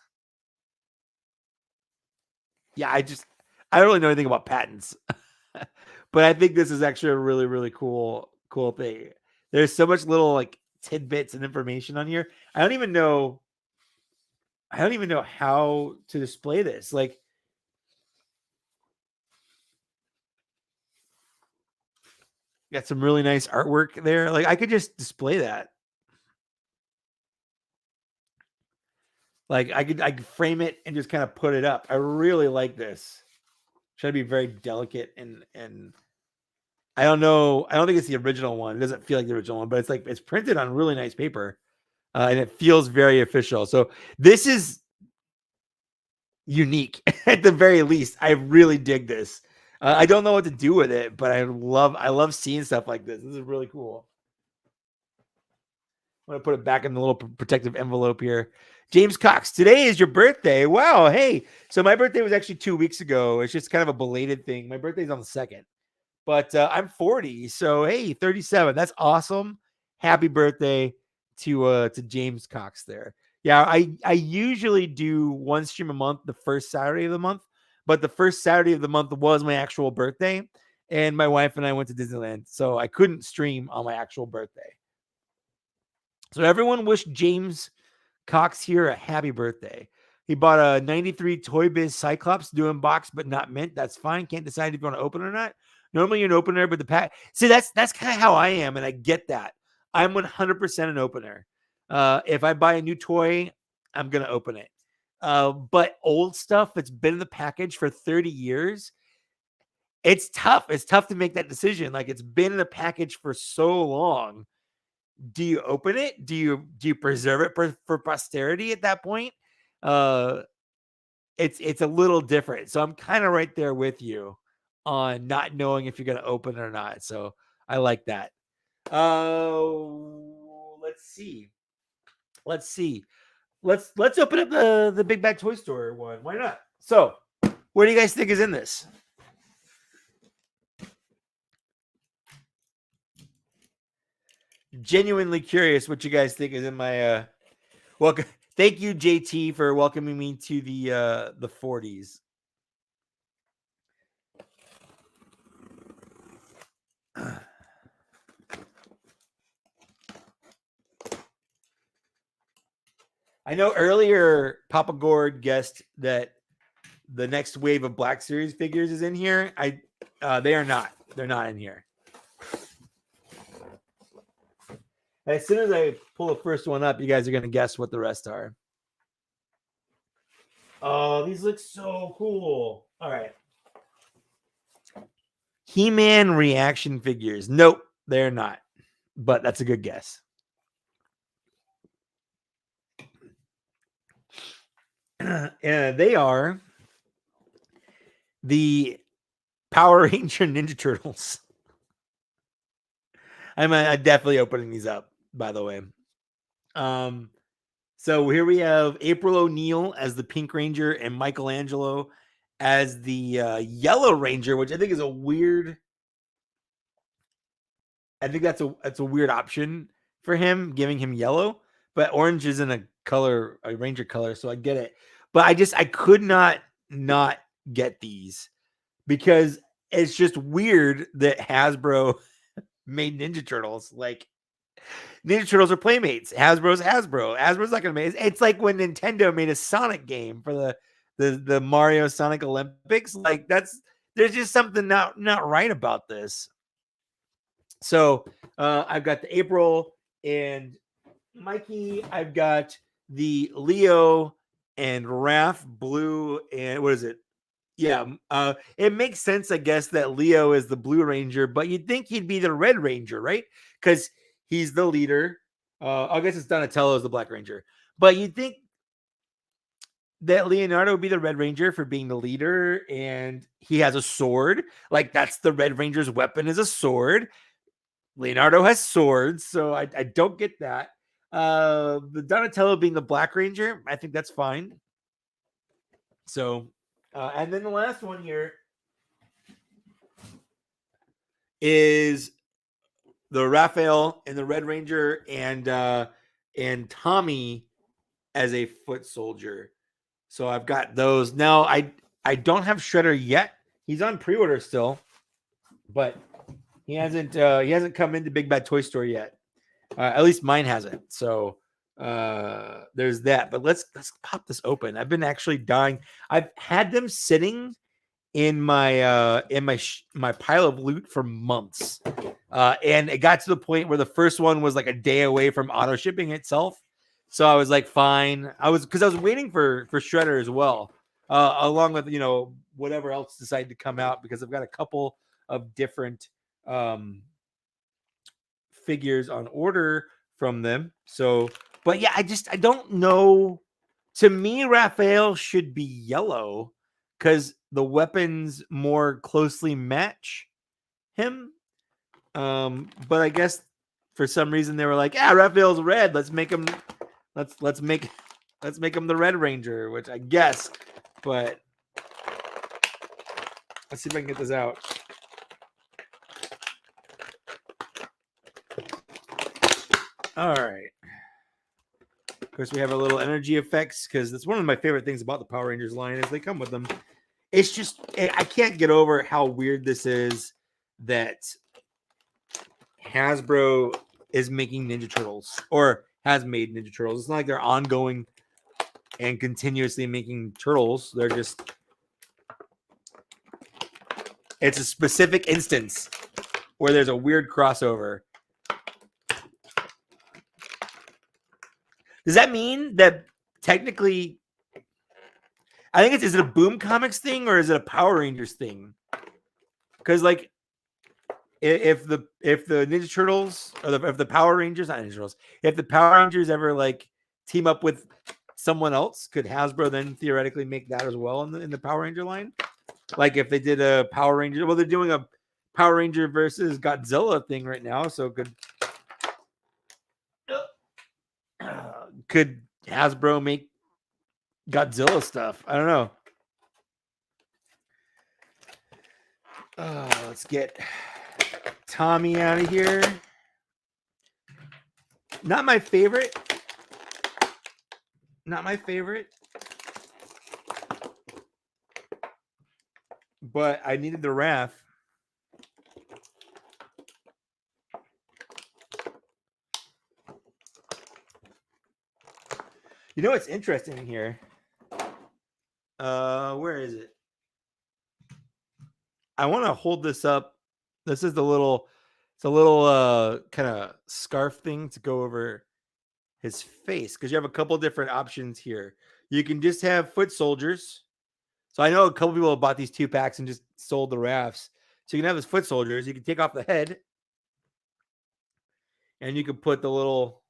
Yeah, I don't really know anything about patents. But I think this is actually a really, really cool thing. There's so much little like tidbits and information on here. I don't even know how to display this. Like, got some really nice artwork there. Like, I could just display that. Like, I could frame it and just kind of put it up. I really like this. Try to be very delicate and I don't know. I don't think it's the original one. It doesn't feel like the original one, but it's like it's printed on really nice paper, and it feels very official. So this is unique at the very least. I really dig this. I don't know what to do with it, but I love seeing stuff like this. This is really cool. I'm gonna put it back in the little protective envelope here. James Cox, today is your birthday. Wow, hey. So my birthday was actually 2 weeks ago. It's just kind of a belated thing. My birthday's on the 2nd. But I'm 40, so hey, 37. That's awesome. Happy birthday to James Cox there. Yeah, I usually do one stream a month, the first Saturday of the month, but the first Saturday of the month was my actual birthday, and my wife and I went to Disneyland, so I couldn't stream on my actual birthday. So everyone wish James Cox here a happy birthday. He bought a 93 Toy Biz Cyclops doing box, but not mint. That's fine. Can't decide if you want to open it or not. Normally you're an opener, but the pack. See, that's kind of how I am, and I get that. I'm 100% an opener. If I buy a new toy, I'm gonna open it. But old stuff that's been in the package for 30 years, it's tough. It's tough to make that decision. Like, it's been in the package for so long. Do you open it? Do you preserve it for posterity at that point? Uh, it's a little different. So I'm kind of right there with you on not knowing if you're going to open it or not. So I like that. Let's see. Let's open up the Big Bad Toy Store one. Why not? So, what do you guys think is in this? Genuinely curious what you guys think is in my welcome. Thank you, JT, for welcoming me to the 40s. I know earlier Papa Gord guessed that the next wave of Black Series figures is in here. They are not. They're not in here. As soon as I pull the first one up, you guys are going to guess what the rest are. Oh, these look so cool. All right. He-Man reaction figures. Nope, they're not. But that's a good guess. And they are the Power Ranger Ninja Turtles. I'm definitely opening these up, by the way. So here we have April O'Neil as the Pink Ranger and Michelangelo as the Yellow Ranger, which I think is a weird. I think that's a weird option for him, giving him yellow, but orange isn't a Ranger color, so I get it. But I could not get these because it's just weird that Hasbro made Ninja Turtles. Like, Ninja Turtles are Playmates. Hasbro's Hasbro. Hasbro's not gonna make it. It's like when Nintendo made a Sonic game for the Mario Sonic Olympics. Like, there's just something not right about this. So I've got the April and Mikey. I've got the Leo and Raph Blue and what is it? Yeah, it makes sense, I guess, that Leo is the Blue Ranger, but you'd think he'd be the Red Ranger, right? Because he's the leader. I guess it's Donatello is the Black Ranger, but you'd think that Leonardo would be the Red Ranger for being the leader, and he has a sword. Like, that's the Red Ranger's weapon is a sword. Leonardo has swords, so I don't get that. The Donatello being the Black Ranger, I think that's fine. So, and then the last one here is the Raphael and the Red Ranger and Tommy as a foot soldier. So I've got those. Now I don't have Shredder yet. He's on pre-order still, but he hasn't come into Big Bad Toy Store yet. At least mine hasn't. So there's that. But let's pop this open. I've been actually dying. I've had them sitting in my pile of loot for months. And it got to the point where the first one was like a day away from auto shipping itself. So I was like, fine. I was waiting for Shredder as well, along with whatever else decided to come out, because I've got a couple of different figures on order from them. So, but yeah, I don't know. To me, Raphael should be yellow because the weapons more closely match him. But I guess for some reason they were like, Raphael's red. Let's make him. Let's make him the Red Ranger, which I guess. But let's see if I can get this out. All right. Of course, we have our little energy effects, because that's one of my favorite things about the Power Rangers line is they come with them. It's just, I can't get over how weird this is that Hasbro is making Ninja Turtles, or has made Ninja Turtles. It's not like they're ongoing and continuously making turtles. They're just, it's a specific instance where there's a weird crossover. Does that mean that technically, I think is it a Boom Comics thing or is it a Power Rangers thing? Because like, if the Ninja Turtles, or if the Power Rangers, not Ninja Turtles, if the Power Rangers ever like team up with someone else, could Hasbro then theoretically make that as well in the Power Ranger line? Like if they did a Power Ranger, well, they're doing a Power Ranger versus Godzilla thing right now, so could Hasbro make Godzilla stuff? I don't know. Let's get Tommy out of here. Not my favorite. Not my favorite. But I needed the Raph. You know what's interesting in here? Where is it? I want to hold this up. This is it's a little kind of scarf thing to go over his face, because you have a couple different options here. You can just have foot soldiers. So I know a couple people have bought these 2-packs and just sold the Raphs. So you can have his foot soldiers. You can take off the head, and you can put the little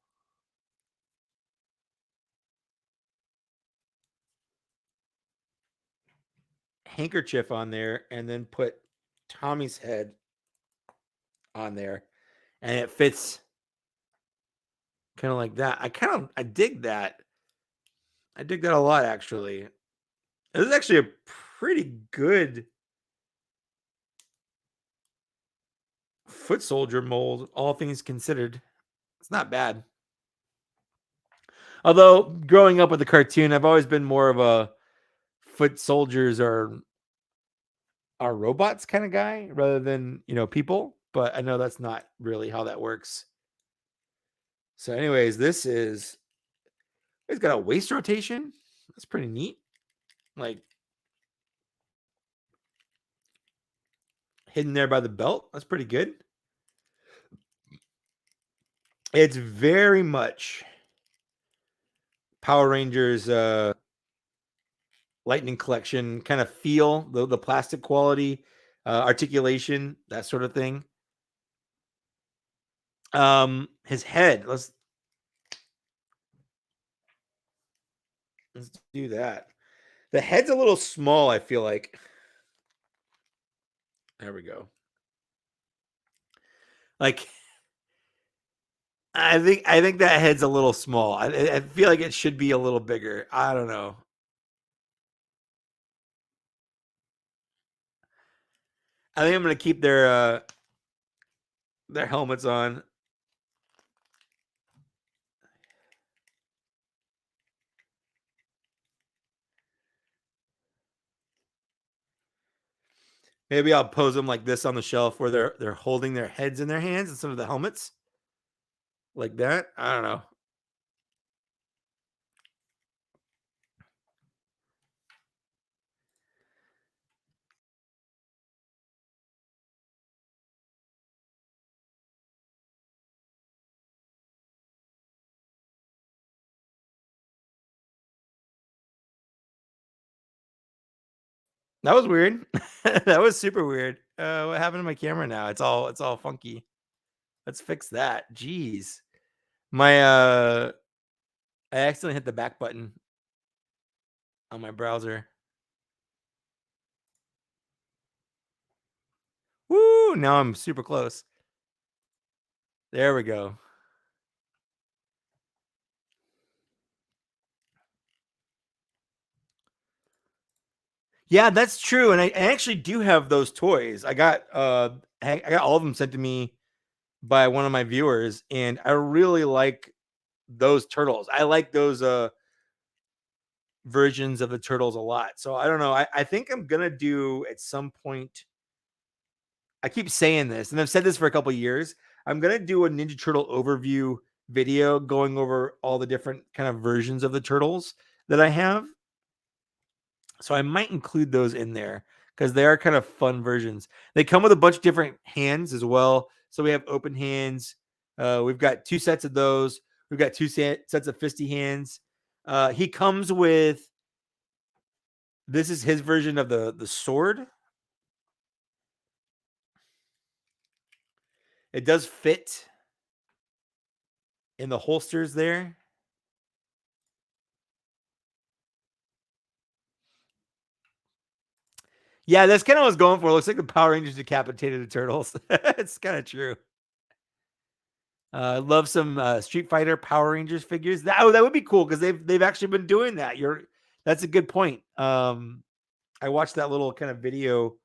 handkerchief on there, and then put Tommy's head on there, and it fits kind of like that. I dig that. I dig that a lot, actually. This is actually a pretty good foot soldier mold, all things considered. It's not bad. Although growing up with the cartoon, I've always been more of a foot soldiers are robots kind of guy rather than people. But I know that's not really how that works. So, anyways, it's got a waist rotation. That's pretty neat. Like hidden there by the belt. That's pretty good. It's very much Power Rangers Lightning Collection kind of feel, the plastic quality, articulation, that sort of thing. His head, let's do that. The head's a little small, I feel like. There we go. Like, I think that head's a little small. I feel like it should be a little bigger. I don't know. I think I'm gonna keep their their helmets on. Maybe I'll pose them like this on the shelf where they're holding their heads in their hands instead of the helmets. Like that. I don't know. That was weird. That was super weird. What happened to my camera now? It's all funky. Let's fix that. Jeez. My I accidentally hit the back button on my browser. Woo! Now I'm super close. There we go. Yeah, that's true. And I actually do have those toys. I got all of them sent to me by one of my viewers, and I really like those turtles. I like those versions of the turtles a lot. So I don't know. I think I'm gonna do at some point. I keep saying this, and I've said this for a couple years. I'm gonna do a Ninja Turtle overview video going over all the different kind of versions of the turtles that I have. So I might include those in there because they are kind of fun versions. They come with a bunch of different hands as well. So we have open hands. We've got two sets of those. We've got two sets of fisty hands. He comes with, this is his version of the sword. It does fit in the holsters there. Yeah, that's kind of what I was going for. It looks like the Power Rangers decapitated the turtles. It's kind of true. Love some Street Fighter Power Rangers figures. That would be cool because they've actually been doing that. That's a good point. I watched that little kind of video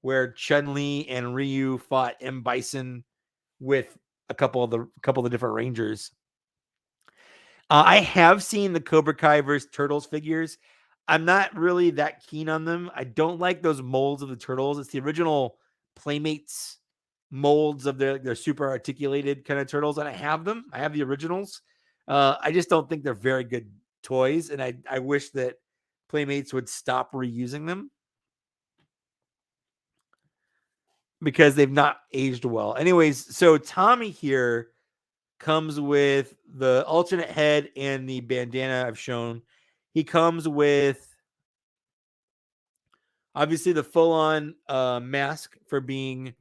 where Chun Li and Ryu fought M Bison with a couple of the different Rangers. I have seen the Cobra Kai versus Turtles figures. I'm not really that keen on them. I don't like those molds of the turtles. It's the original Playmates molds of their super articulated kind of turtles, and I have them. I have the originals. I just don't think they're very good toys, and I wish that Playmates would stop reusing them because they've not aged well. Anyways, so Tommy here comes with the alternate head and the bandana I've shown. He comes with obviously the full-on mask for being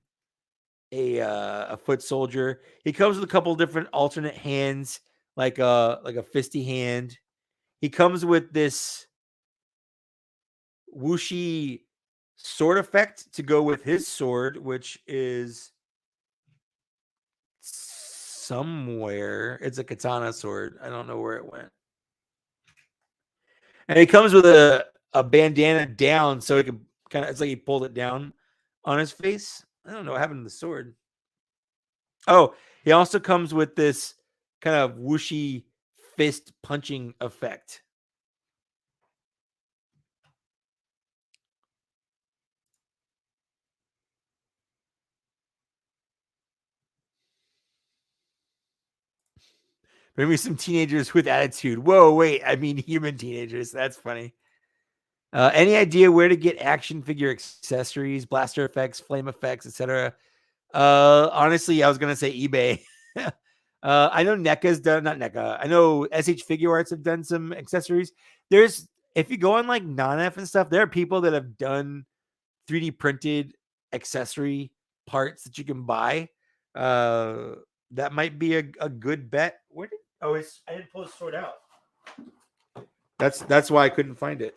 a foot soldier. He comes with a couple different alternate hands, like a fisty hand. He comes with this whooshy sword effect to go with his sword, which is somewhere. It's a katana sword. I don't know where it went. And he comes with a bandana down, so he can kind of, it's like he pulled it down on his face. I don't know what happened to the sword. Oh, he also comes with this kind of whooshy fist punching effect. Maybe some teenagers with attitude. Whoa, wait, I mean human teenagers. That's funny. Any idea where to get action figure accessories, blaster effects, flame effects, etc.? Honestly, I was gonna say eBay. I know NECA's done, not NECA. I know SH Figure Arts have done some accessories. There's, if you go on like non-F and stuff, there are people that have done 3D printed accessory parts that you can buy. Uh, that might be a good bet. Where did, oh, it's, I didn't pull the sword out. That's why I couldn't find it.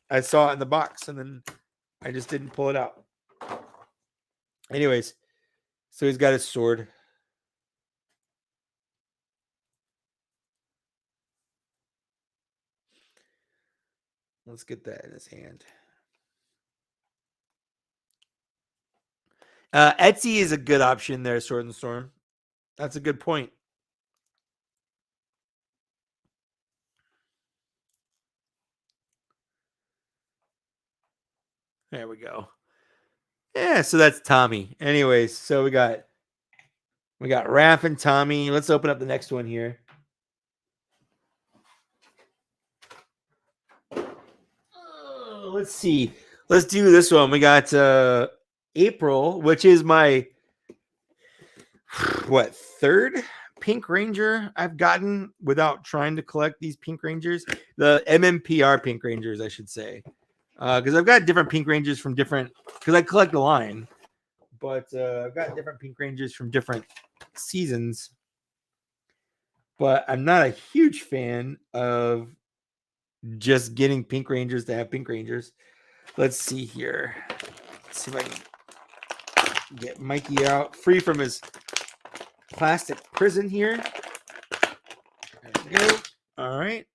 I saw it in the box and then I just didn't pull it out. Anyways, so he's got his sword. Let's get that in his hand. Etsy is a good option there, Sword and Storm. That's a good point. There we go. Yeah, so that's Tommy. Anyways, so we got Raph and Tommy. Let's open up the next one here. Let's see. Let's do this one. We got April, which is my third Pink Ranger I've gotten without trying to collect these Pink Rangers. The MMPR Pink Rangers, I should say. Because I've got different Pink Rangers from different, because I collect the line, but I've got different Pink Rangers from different seasons. But I'm not a huge fan of just getting Pink Rangers to have Pink Rangers. Let's see here. Let's see if I can get Mikey out, free from his plastic prison here. There we go. All right.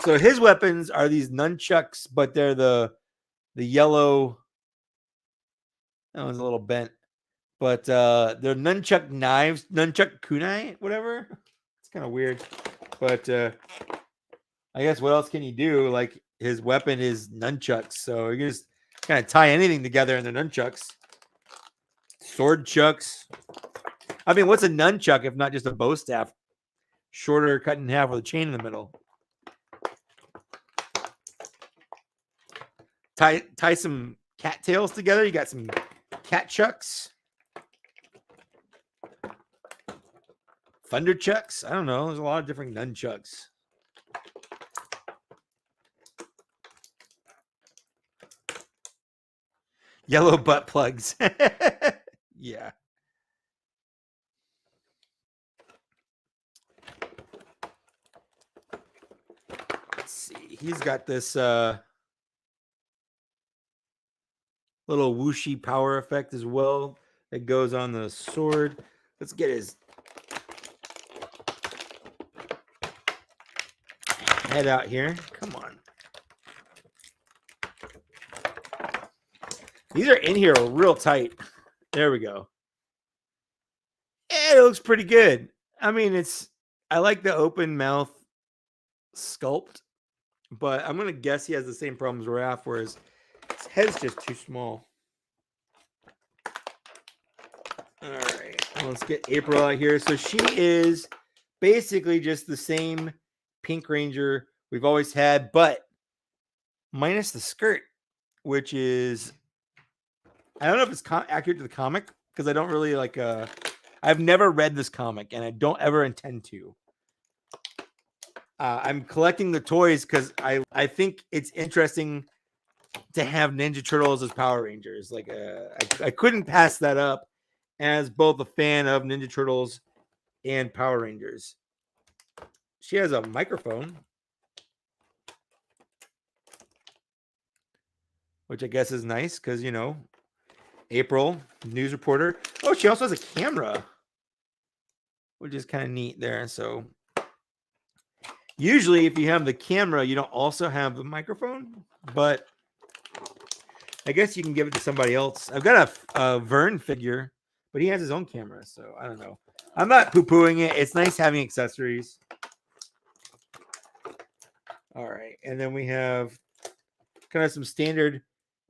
So his weapons are these nunchucks, but they're the yellow. That one's a little bent, but they're nunchuck knives, nunchuck kunai, whatever. It's kind of weird, but I guess what else can you do? Like his weapon is nunchucks, so you can just kind of tie anything together in the nunchucks. Sword chucks. I mean, what's a nunchuck if not just a bow staff, shorter, cut in half with a chain in the middle? Tie some cattails together. You got some cat chucks, thunder chucks. I don't know. There's a lot of different nunchucks. Yellow butt plugs. Yeah. Let's see. He's got this little whooshy power effect as well that goes on the sword. Let's get his head out here. Come on. These are in here real tight. There we go. It looks pretty good. I mean, I like the open mouth sculpt, but I'm going to guess he has the same problems Raph, where his head's just too small. All right, let's get April out here. So she is basically just the same Pink Ranger we've always had, but minus the skirt, which is, I don't know if it's accurate to the comic, because I don't really like, I've never read this comic, and I don't ever intend to. I'm collecting the toys because I think it's interesting to have Ninja Turtles as Power Rangers. Like, I couldn't pass that up as both a fan of Ninja Turtles and Power Rangers. She has a microphone, which I guess is nice because, you know, April, news reporter. Oh, she also has a camera, which is kind of neat there. So usually if you have the camera, you don't also have the microphone, but I guess you can give it to somebody else. I've got a Vern figure, but he has his own camera, so I don't know. I'm not poo-pooing it. It's nice having accessories. All right, and then we have kind of some standard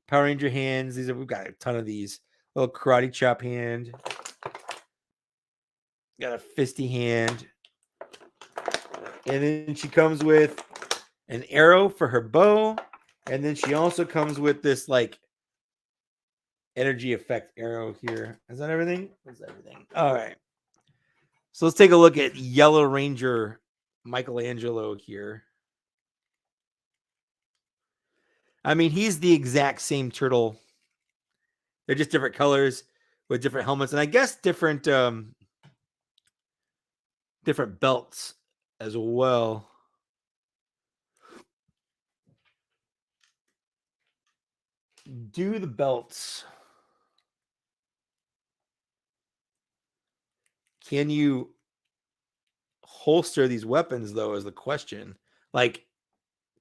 Power Ranger hands. We've got a ton of these. Little karate chop hand. Got a fisty hand. And then she comes with an arrow for her bow. And then she also comes with this like energy effect arrow here. Is that everything? That's everything. All right. So let's take a look at Yellow Ranger Michelangelo here. I mean, he's the exact same turtle. They're just different colors with different helmets, and I guess different belts as well. Do the belts. Can you holster these weapons, though, is the question. Like,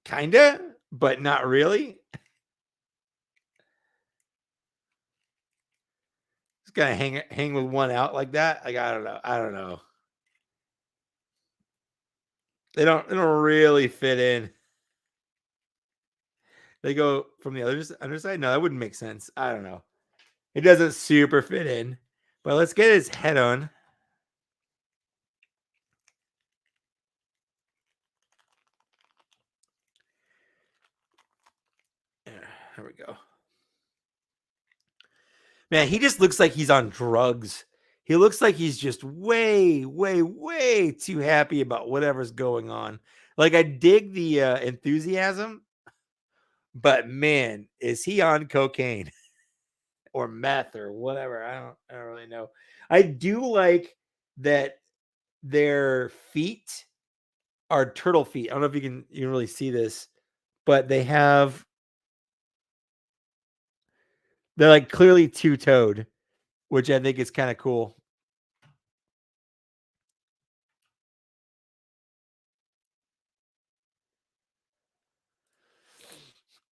kinda, but not really. Just gonna hang with one out like that. Like I don't know. They don't really fit in. They go from the underside. No, that wouldn't make sense. I don't know. It doesn't super fit in. But let's get his head on. There we go. Man, he just looks like he's on drugs. He looks like he's just way, way, way too happy about whatever's going on. Like I dig the enthusiasm, but man, is he on cocaine or meth or whatever? I don't really know. I do like that their feet are turtle feet. I don't know if you can really see this, but they're like clearly two-toed, which I think is kind of cool.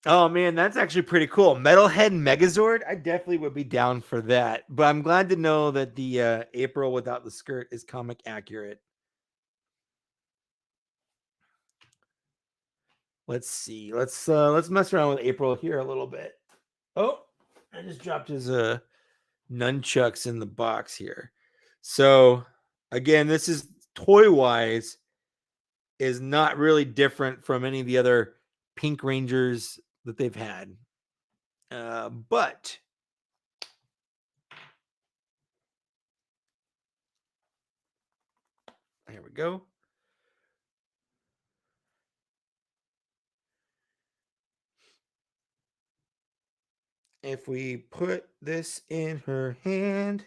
Oh man, that's actually pretty cool. Metalhead Megazord. I definitely would be down for that. But I'm glad to know that the April without the skirt is comic accurate. Let's see. Let's mess around with April here a little bit. Oh, I just dropped his nunchucks in the box here. So again, this is toy wise is not really different from any of the other Pink Rangers that they've had. But here we go. If we put this in her hand,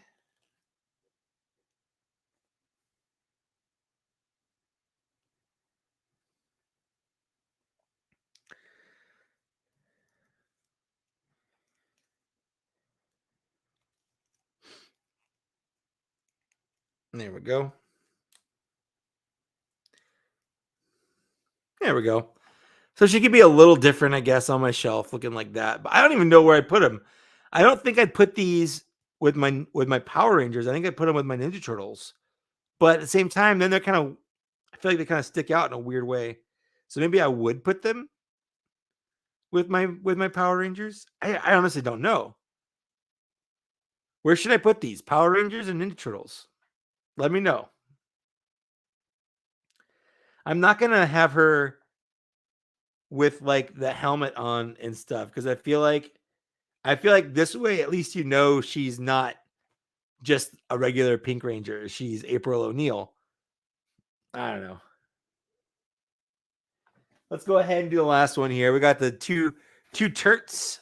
there we go. There we go. So she could be a little different, I guess, on my shelf, looking like that. But I don't even know where I'd put them. I don't think I'd put these with my Power Rangers. I think I'd put them with my Ninja Turtles. But at the same time, then they're kind of, I feel like they kind of stick out in a weird way. So maybe I would put them with my Power Rangers. I honestly don't know. Where should I put these? Power Rangers and Ninja Turtles? Let me know. I'm not gonna have her with like the helmet on and stuff because I feel like this way at least you know she's not just a regular Pink Ranger. She's April O'Neil. I don't know. Let's go ahead and do the last one here. We got the two turts.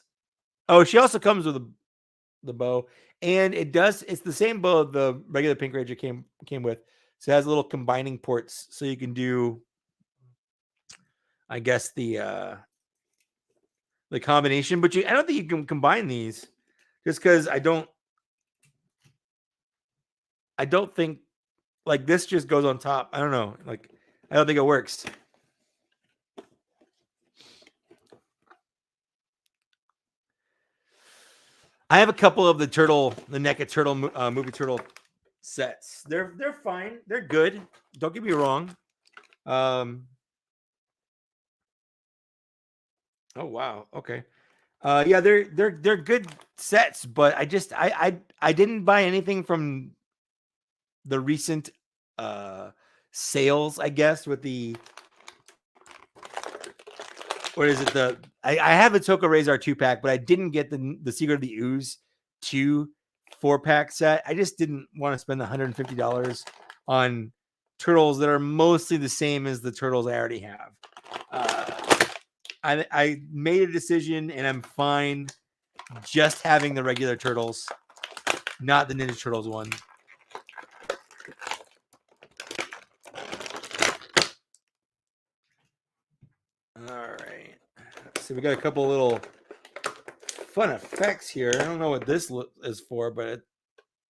Oh, she also comes with the bow, and it's the same bow the regular Pink Ranger came with. So it has little combining ports, so you can do, I guess, the combination. But I don't think you can combine these, just because I don't think like this just goes on top. I don't know. Like I don't think it works. I have a couple of the NECA turtle movie turtle sets. They're fine. They're good. Don't get me wrong. Oh wow. Okay. Yeah, they're good sets, but I didn't buy anything from the recent sales, I guess, with the what is it? I have a Toka Razor 2-pack, but I didn't get the Secret of the Ooze 2 4-pack set. I just didn't want to spend $150 on turtles that are mostly the same as the turtles I already have. I made a decision, and I'm fine just having the regular turtles, not the Ninja Turtles one. All right. So we got a couple little fun effects here. I don't know what this is for, but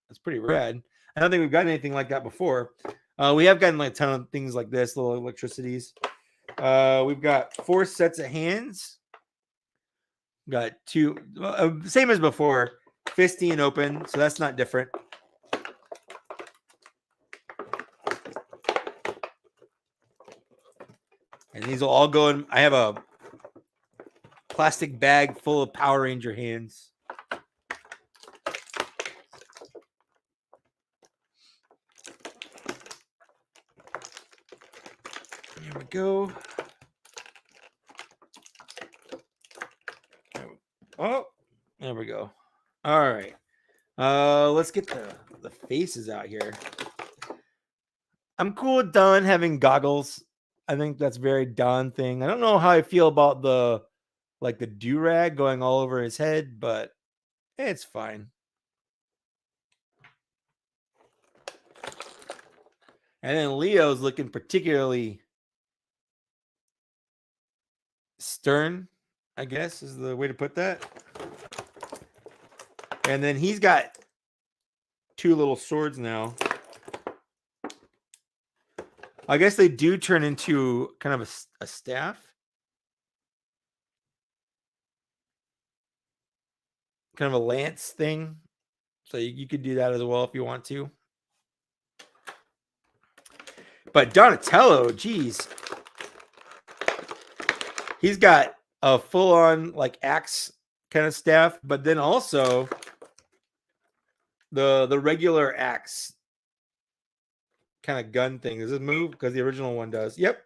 it's pretty rad. I don't think we've gotten anything like that before. We have gotten like a ton of things like this, little electricities. We've got 4 sets of hands. Got 2, same as before, fisty and open, so that's not different. And these will all go in. I have a plastic bag full of Power Ranger hands. Here we go. Oh, there we go. All right. Let's get the faces out here. I'm cool with Don having goggles. I think that's very Don thing. I don't know how I feel about the do-rag going all over his head, but it's fine. And then Leo's looking particularly stern, I guess is the way to put that. And then he's got 2 little swords now. I guess they do turn into kind of a staff. Kind of a lance thing. So you could do that as well if you want to. But Donatello, geez. He's got a full-on like axe kind of staff, but then also the regular axe kind of gun thing. Does this move? Because the original one does. Yep.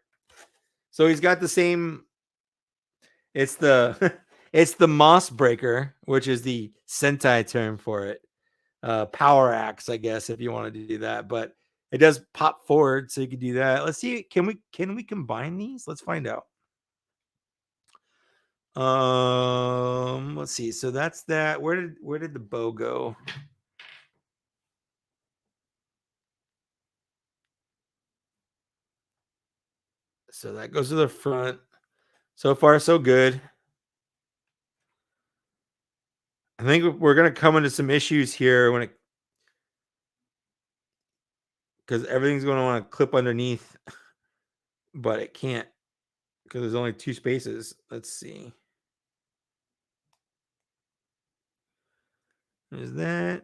So he's got the same. It's the it's the Moss Breaker, which is the Sentai term for it. Power axe, I guess, if you wanted to do that. But it does pop forward, so you can do that. Let's see. Can we combine these? Let's find out. Let's see. So that's that. Where did the bow go? So that goes to the front. So far, so good. I think we're gonna come into some issues here because everything's going to want to clip underneath, but it can't because there's only 2 spaces. Let's see. There's that.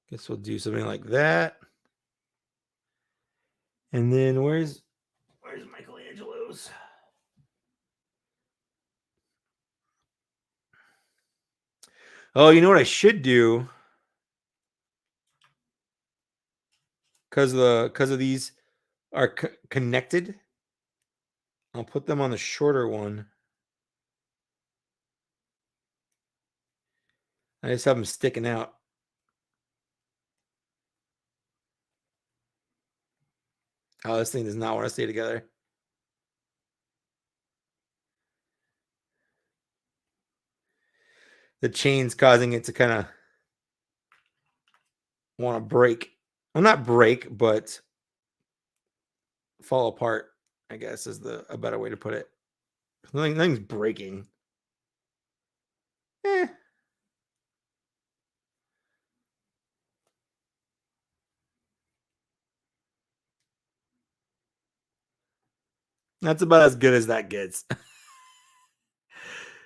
Guess we'll do something like that. And then where's Michelangelo's? Oh, you know what I should do? Because of these are connected. I'll put them on the shorter one. I just have them sticking out. Oh, this thing does not want to stay together. The chain's causing it to kind of want to break. Well, not break, but fall apart, I guess is a better way to put it. Nothing's breaking. That's about as good as that gets.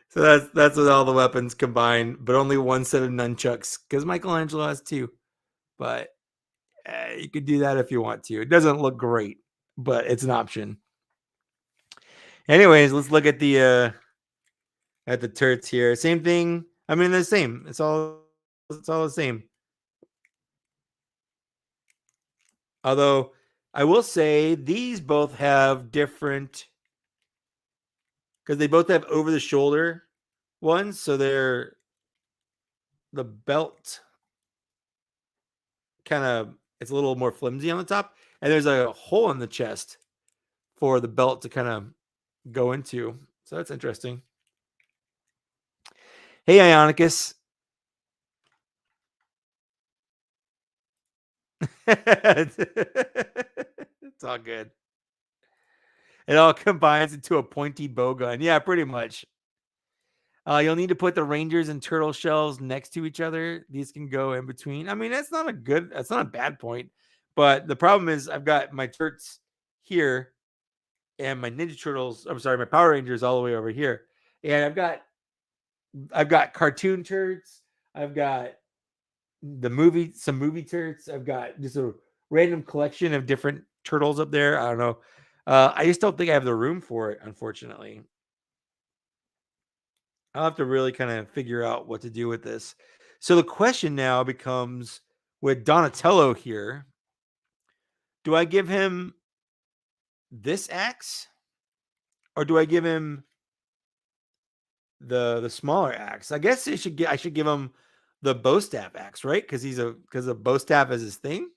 So that's with all the weapons combined, but only 1 set of nunchucks because Michelangelo has 2. But you could do that if you want to. It doesn't look great, but it's an option. Anyways, let's look at the turrets here. Same thing. I mean, the same. It's all the same. Although I will say these both have different, because they both have over the shoulder ones, so they're the belt kind of, it's a little more flimsy on the top, and there's a hole in the chest for the belt to kind of go into. So that's interesting. Hey, Ionicus. It's all good. It all combines into a pointy bow gun. Yeah, pretty much. You'll need to put the Rangers and turtle shells next to each other. These can go in between. I mean, that's not a bad point. But the problem is I've got my turts here and my Ninja Turtles, I'm sorry, my Power Rangers all the way over here. And I've got cartoon turts. I've got some movie turts. I've got just a random collection of different turtles up there. I don't know. I just don't think I have the room for it, unfortunately. I'll have to really kind of figure out what to do with this. So the question now becomes with Donatello here, do I give him this axe or do I give him the smaller axe? I guess I should give him the bow staff axe, right? Because the bow staff is his thing.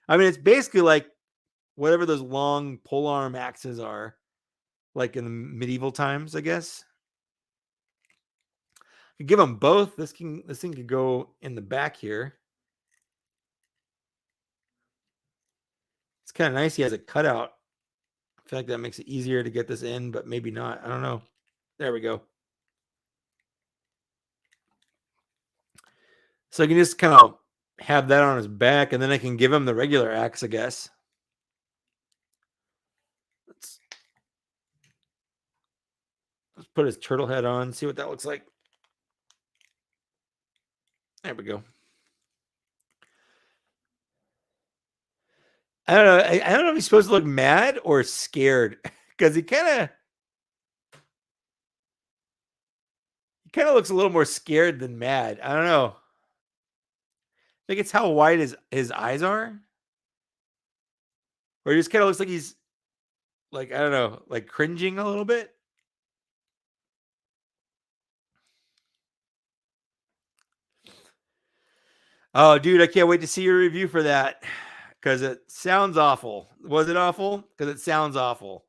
I mean, it's basically like whatever those long polearm axes are, like in the medieval times, I guess. I give them both. This thing could go in the back here. It's kind of nice. He has a cutout. I feel like that makes it easier to get this in, but maybe not. I don't know. There we go. So I can just kind of have that on his back, and then I can give him the regular axe, I guess. Let's put his turtle head on, see what that looks like. There we go. I don't know. I don't know if he's supposed to look mad or scared because he kind of looks a little more scared than mad. I don't know. I think it's how wide his eyes are, or he just kind of looks like he's like, I don't know, like cringing a little bit. Oh, dude, I can't wait to see your review for that because it sounds awful. Was it awful? Because it sounds awful.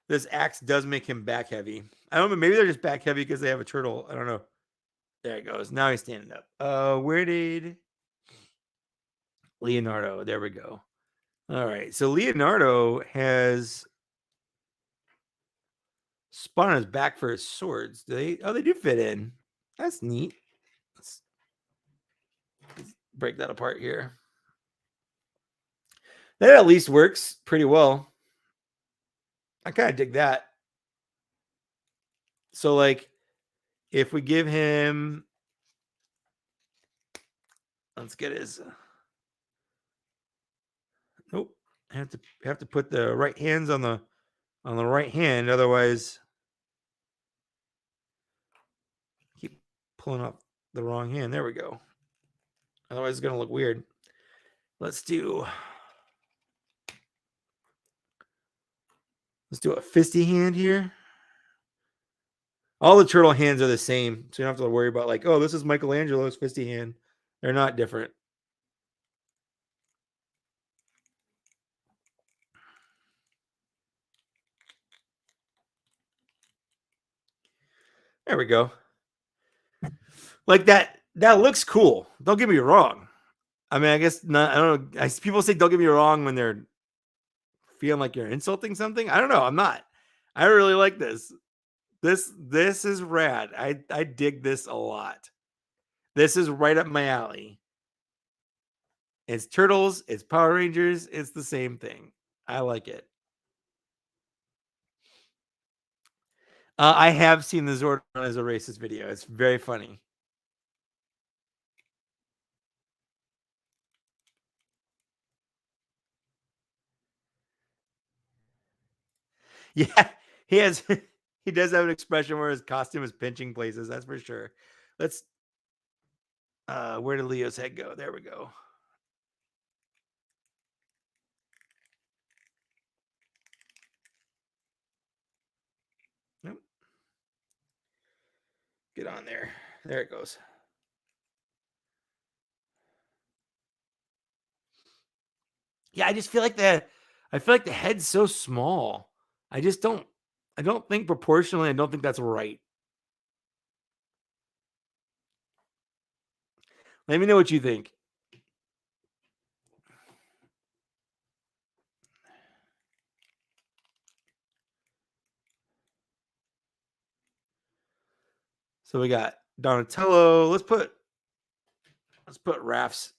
This axe does make him back heavy. I don't know. Maybe they're just back heavy because they have a turtle. I don't know. There it goes. Now he's standing up. Where did Leonardo? There we go. All right. So Leonardo has spot on his back for his swords. Do they? Oh, they do fit in. That's neat. Let's break that apart here. That at least works pretty well. I kind of dig that. So, like, if we give him, let's get his. Nope. I have to put the right hands on the right hand, otherwise, keep pulling up the wrong hand. There we go. Otherwise, it's gonna look weird. Let's do a fisty hand here. All the turtle hands are the same, so you don't have to worry about like, oh, this is Michelangelo's fisty hand. They're not different. There we go. Like that looks cool. Don't get me wrong. I mean, I guess not. I don't know. People say don't get me wrong when they're feeling like you're insulting something. I don't know. I'm not. I really like this. This is rad. I dig this a lot. This is right up my alley. It's Turtles, it's Power Rangers, it's the same thing. I like it. I have seen the Zordon as a racist video. It's very funny. Yeah, he has. He does have an expression where his costume is pinching places. That's for sure. Let's. Where did Leo's head go? There we go. Nope. Get on there. There it goes. Yeah, I just feel like the head's so small. I don't think proportionally, I don't think that's right. Let me know what you think. So we got Donatello. Let's put Raph's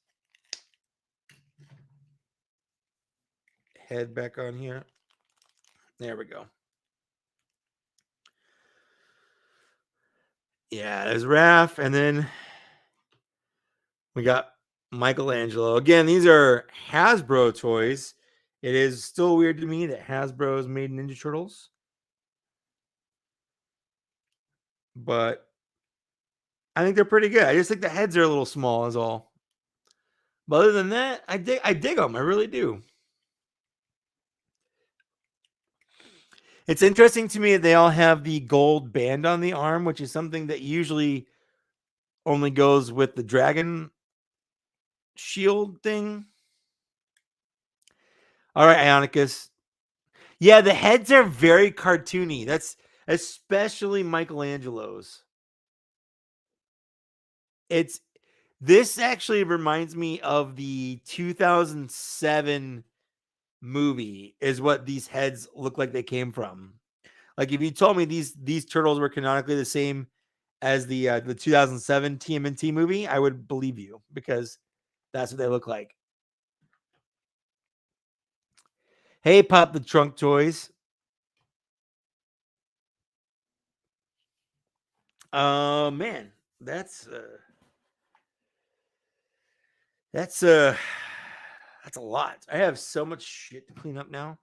head back on here. There we go. Yeah, there's Raph, and then we got Michelangelo. Again, these are Hasbro toys. It is still weird to me that Hasbro's made Ninja Turtles. But I think they're pretty good. I just think the heads are a little small is all. But other than that, I dig them. I really do. It's interesting to me that they all have the gold band on the arm, which is something that usually only goes with the dragon shield thing. All right, Ionicus. Yeah, the heads are very cartoony. That's especially Michelangelo's. This actually reminds me of the 2007 movie is what these heads look like they came from. Like if you told me these turtles were canonically the same as the 2007 TMNT movie, I would believe you because that's what they look like. Hey, Pop the Trunk Toys. Man, that's a lot. I have so much shit to clean up now.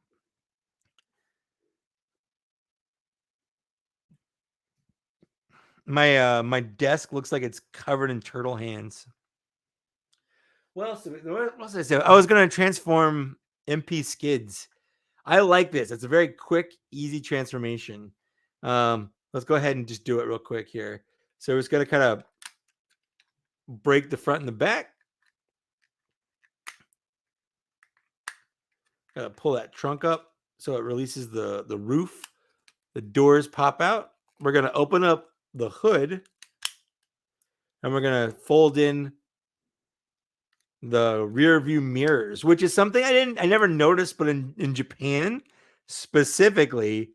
My desk looks like it's covered in turtle hands. What else did I say? I was gonna transform MP Skids. I like this. It's a very quick, easy transformation. Let's go ahead and just do it real quick here. So it's gonna kind of break the front and the back. Gotta pull that trunk up so it releases the roof. The doors pop out. We're gonna open up the hood, and we're gonna fold in the rear view mirrors, which is something I never noticed, but in Japan specifically,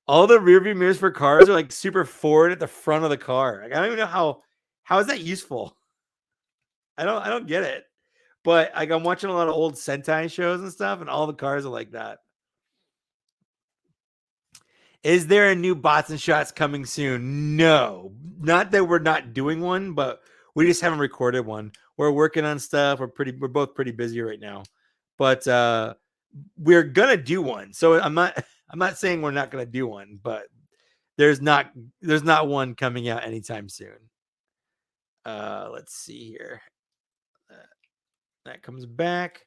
all the rear view mirrors for cars are like super forward at the front of the car. Like, I don't even know how is that useful. I don't get it. But like I'm watching a lot of old Sentai shows and stuff, and all the cars are like that. Is there a new Bots and Shots coming soon? No. Not that we're not doing one, but we just haven't recorded one. We're working on stuff. We're both pretty busy right now. But we're gonna do one. So I'm not saying we're not gonna do one, but there's not one coming out anytime soon. Let's see here. That comes back.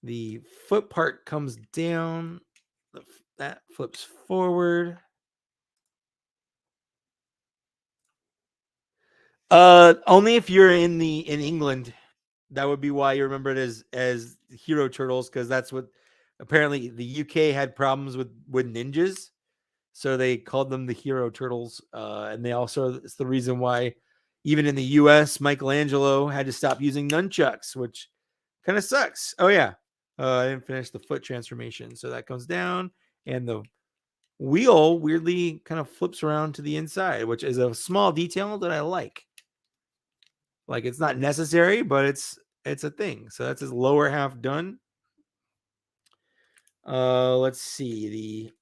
The foot part comes down. That flips forward. Only if you're in England, that would be why you remember it as Hero Turtles, because that's what apparently the UK had problems with ninjas, so they called them the Hero Turtles. And they also it's the reason why even in the US, Michelangelo had to stop using nunchucks, which kind of sucks. Oh yeah, I didn't finish the foot transformation, so that comes down, and the wheel weirdly kind of flips around to the inside, which is a small detail that I like. Like it's not necessary, but it's a thing. So that's his lower half done. Let's see. The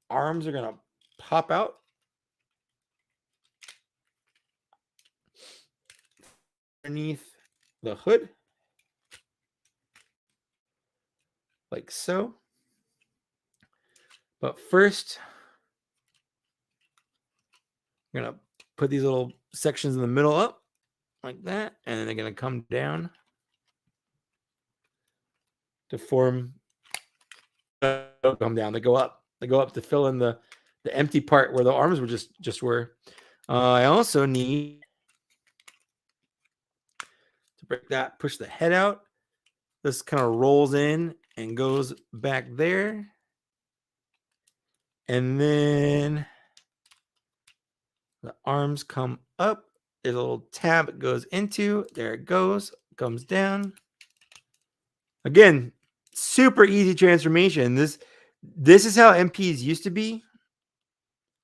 arms are gonna pop out. Underneath the hood. Like so. But first, I'm gonna put these little sections in the middle up like that, and then they're gonna come down to form. Don't come down. They go up. They go up to fill in the empty part where the arms were just were. I also need to break that. Push the head out. This kind of rolls in and goes back there, and then the arms come up. There's a little tab it goes into. There it goes. Comes down. Again, super easy transformation. This is how MPs used to be.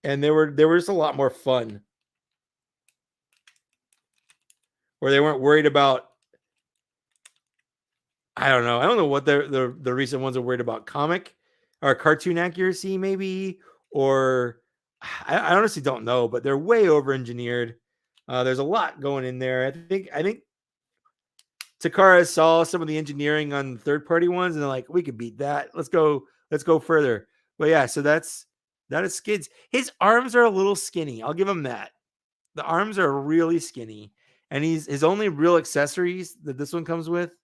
and they were just a lot more fun, where they weren't worried about. I don't know. I don't know what the recent ones are worried about, comic or cartoon accuracy, maybe, or I honestly don't know. But they're way over engineered. There's a lot going in there. I think Takara saw some of the engineering on third party ones, and they're like, we could beat that. Let's go further. But yeah, so that is Skids. His arms are a little skinny. I'll give him that. The arms are really skinny, and he's his only real accessories that this one comes with.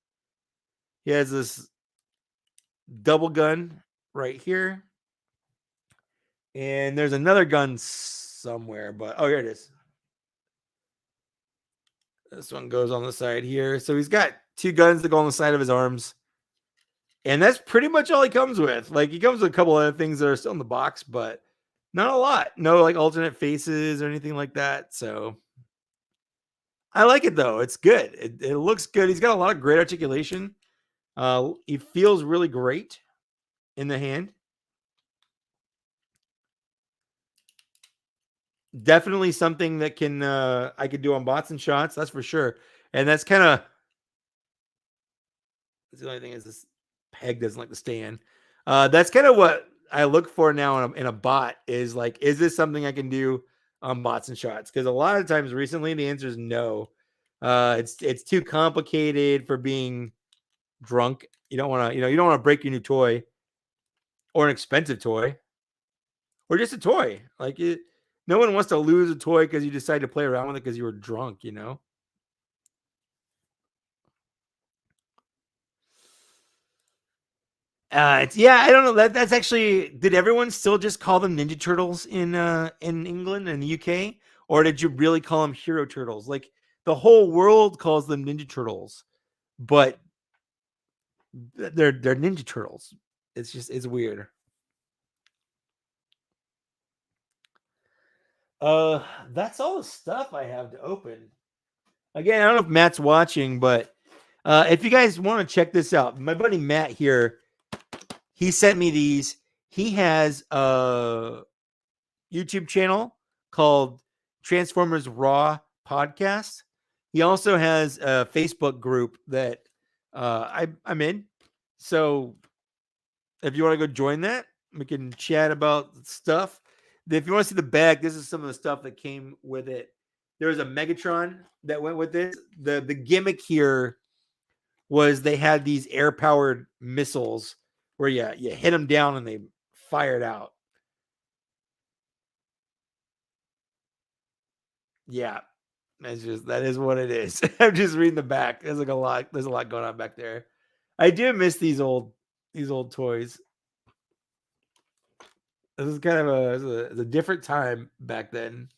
He has this double gun right here, and there's another gun somewhere. But oh, here it is. This one goes on the side here. So he's got two guns that go on the side of his arms. And that's pretty much all he comes with. Like, he comes with a couple other things that are still in the box, but not a lot. No like alternate faces or anything like that. So I like it though. It's good. It looks good. He's got a lot of great articulation. He feels really great in the hand. Definitely something that can I could do on bots and shots, that's for sure. And that's kind of the only thing is this peg doesn't like to stay in. That's kind of what I look for now in a bot is like, is this something I can do on bots and shots? Because a lot of times recently the answer is no. It's too complicated for being drunk. You don't want to, you don't want to break your new toy or an expensive toy or just a toy. Like no one wants to lose a toy because you decided to play around with it because you were drunk, yeah, I don't know. That's actually. Did everyone still just call them Ninja Turtles in England and the UK, or did you really call them Hero Turtles? Like the whole world calls them Ninja Turtles, but they're Ninja Turtles. It's weird. That's all the stuff I have to open. Again, I don't know if Matt's watching, but if you guys want to check this out, my buddy Matt here, he sent me these. He has YouTube channel called Transformers Raw Podcast. He also has a Facebook group that I'm in. So if you want to go join that, we can chat about stuff. If you want to see the bag, this is some of the stuff that came with it. There was a Megatron that went with this. The gimmick here was they had these air powered missiles where you hit them down and they fired out. Yeah, that is what it is. I'm just reading the back. There's like a lot. There's a lot going on back there. I do miss these old toys. This is kind of a different time back then.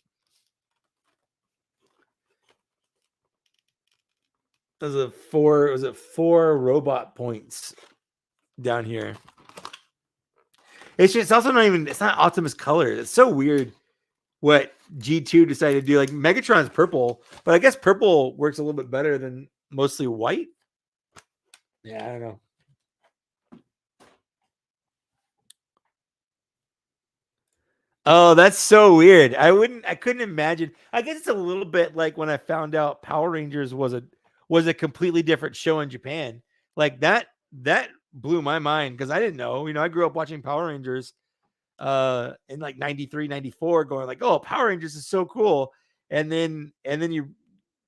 There's a four. Was it 4 robot points down here? It's also not even. It's not Optimus colors. It's so weird what G2 decided to do. Like Megatron's purple, but I guess purple works a little bit better than mostly white. Yeah, I don't know. Oh, that's so weird. I couldn't imagine. I guess it's a little bit like when I found out Power Rangers was a completely different show in Japan. Like that blew my mind because I didn't know. I grew up watching Power Rangers in like 93, 94, going like, "Oh, Power Rangers is so cool." And then you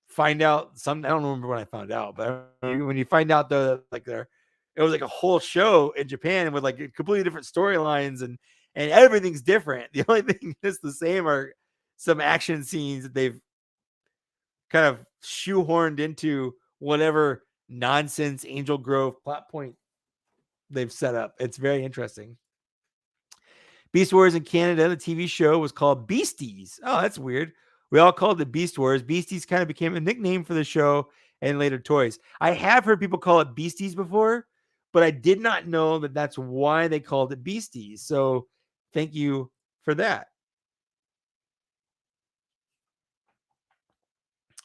find out some. I don't remember when I found out, but when you find out it was like a whole show in Japan with like completely different storylines and everything's different. The only thing that's the same are some action scenes that they've kind of shoehorned into whatever nonsense Angel Grove plot point they've set up. It's very interesting. Beast Wars in Canada, the TV show was called Beasties. Oh, that's weird. We all called it Beast Wars. Beasties kind of became a nickname for the show and later toys. I have heard people call it Beasties before, but I did not know that that's why they called it Beasties. So thank you for that.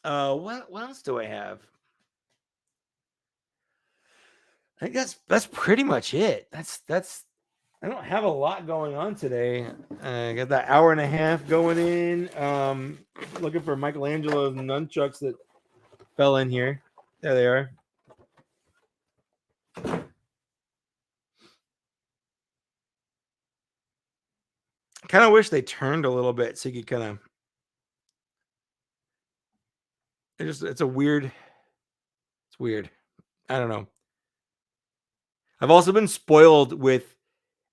What else do I have? I think that's pretty much it. That's I don't have a lot going on today. I got that hour and a half going in. Looking for Michelangelo's nunchucks that fell in here. There they are. Kind of wish they turned a little bit so you could kind of. It's a weird. It's weird. I don't know. I've also been spoiled with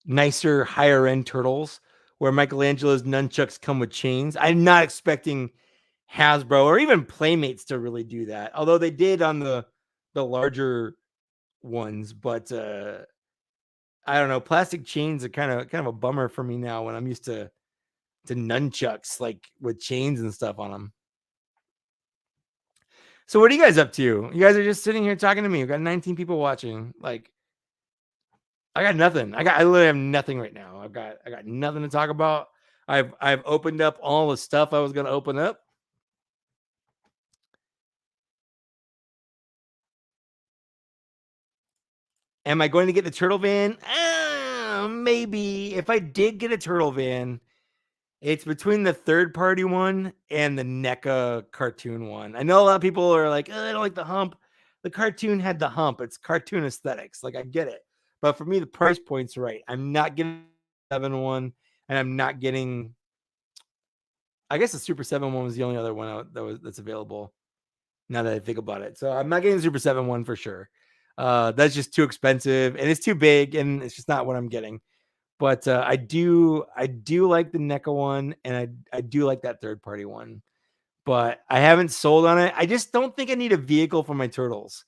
nicer, higher end turtles where Michelangelo's nunchucks come with chains. I'm not expecting Hasbro or even Playmates to really do that, although they did on the larger ones. But I don't know. Plastic chains are kind of a bummer for me now when I'm used to nunchucks like with chains and stuff on them. So what are you guys up to? You guys are just sitting here talking to me. We've got 19 people watching. Like, I got nothing. I literally have nothing right now. I got nothing to talk about. I've opened up all the stuff I was gonna open up. Am I going to get the turtle van? Maybe. If I did get a turtle van, it's between the third party one and the NECA cartoon one. I know a lot of people are like, I don't like the hump. The cartoon had the hump. It's cartoon aesthetics. Like, I get it. But for me, the price point's right. I'm not getting the 7 one, and I'm not getting. I guess the Super 7 one was the only other one that's available. Now that I think about it, so I'm not getting the Super 7 one for sure. That's just too expensive and it's too big, and it's just not what I'm getting. But I do like the NECA one, and I do like that third party one. But I haven't sold on it. I just don't think I need a vehicle for my turtles.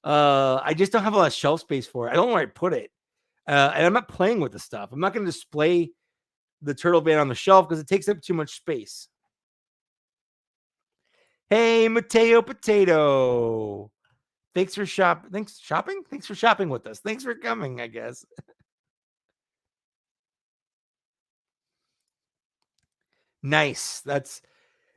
I just don't have a lot of shelf space for it. I don't know where I put it, and I'm not playing with the stuff. I'm not going to display the turtle van on the shelf because it takes up too much space. Hey, Mateo Potato. Thanks for shopping. Thanks for shopping with us. Thanks for coming, I guess. Nice. That's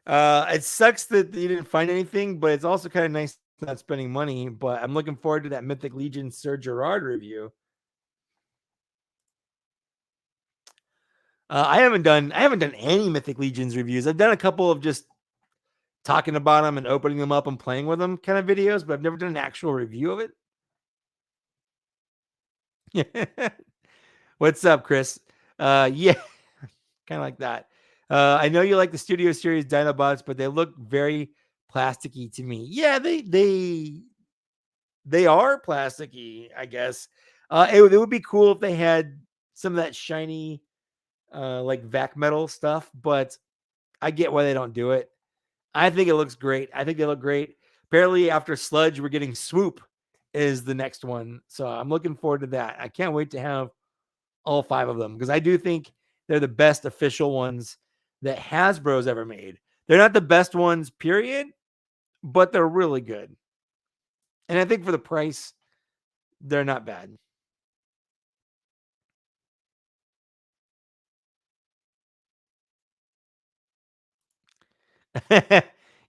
it sucks that you didn't find anything, but it's also kind of nice not spending money. But I'm looking forward to that Mythic Legion Sir Gerard review. I haven't done any Mythic Legions reviews. I've done a couple of just talking about them and opening them up and playing with them kind of videos, but I've never done an actual review of it. What's up, Chris? Yeah, kind of like that. I know you like the Studio Series Dinobots, but they look very plasticky to me. Yeah, they are plasticky, I guess. It would be cool if they had some of that shiny, like vac metal stuff, but I get why they don't do it. I think it looks great. I think they look great. Apparently, after Sludge, we're getting Swoop is the next one, so I'm looking forward to that. I can't wait to have all 5 of them because I do think they're the best official ones that Hasbro's ever made. They're not the best ones, period, but they're really good. And I think for the price, they're not bad.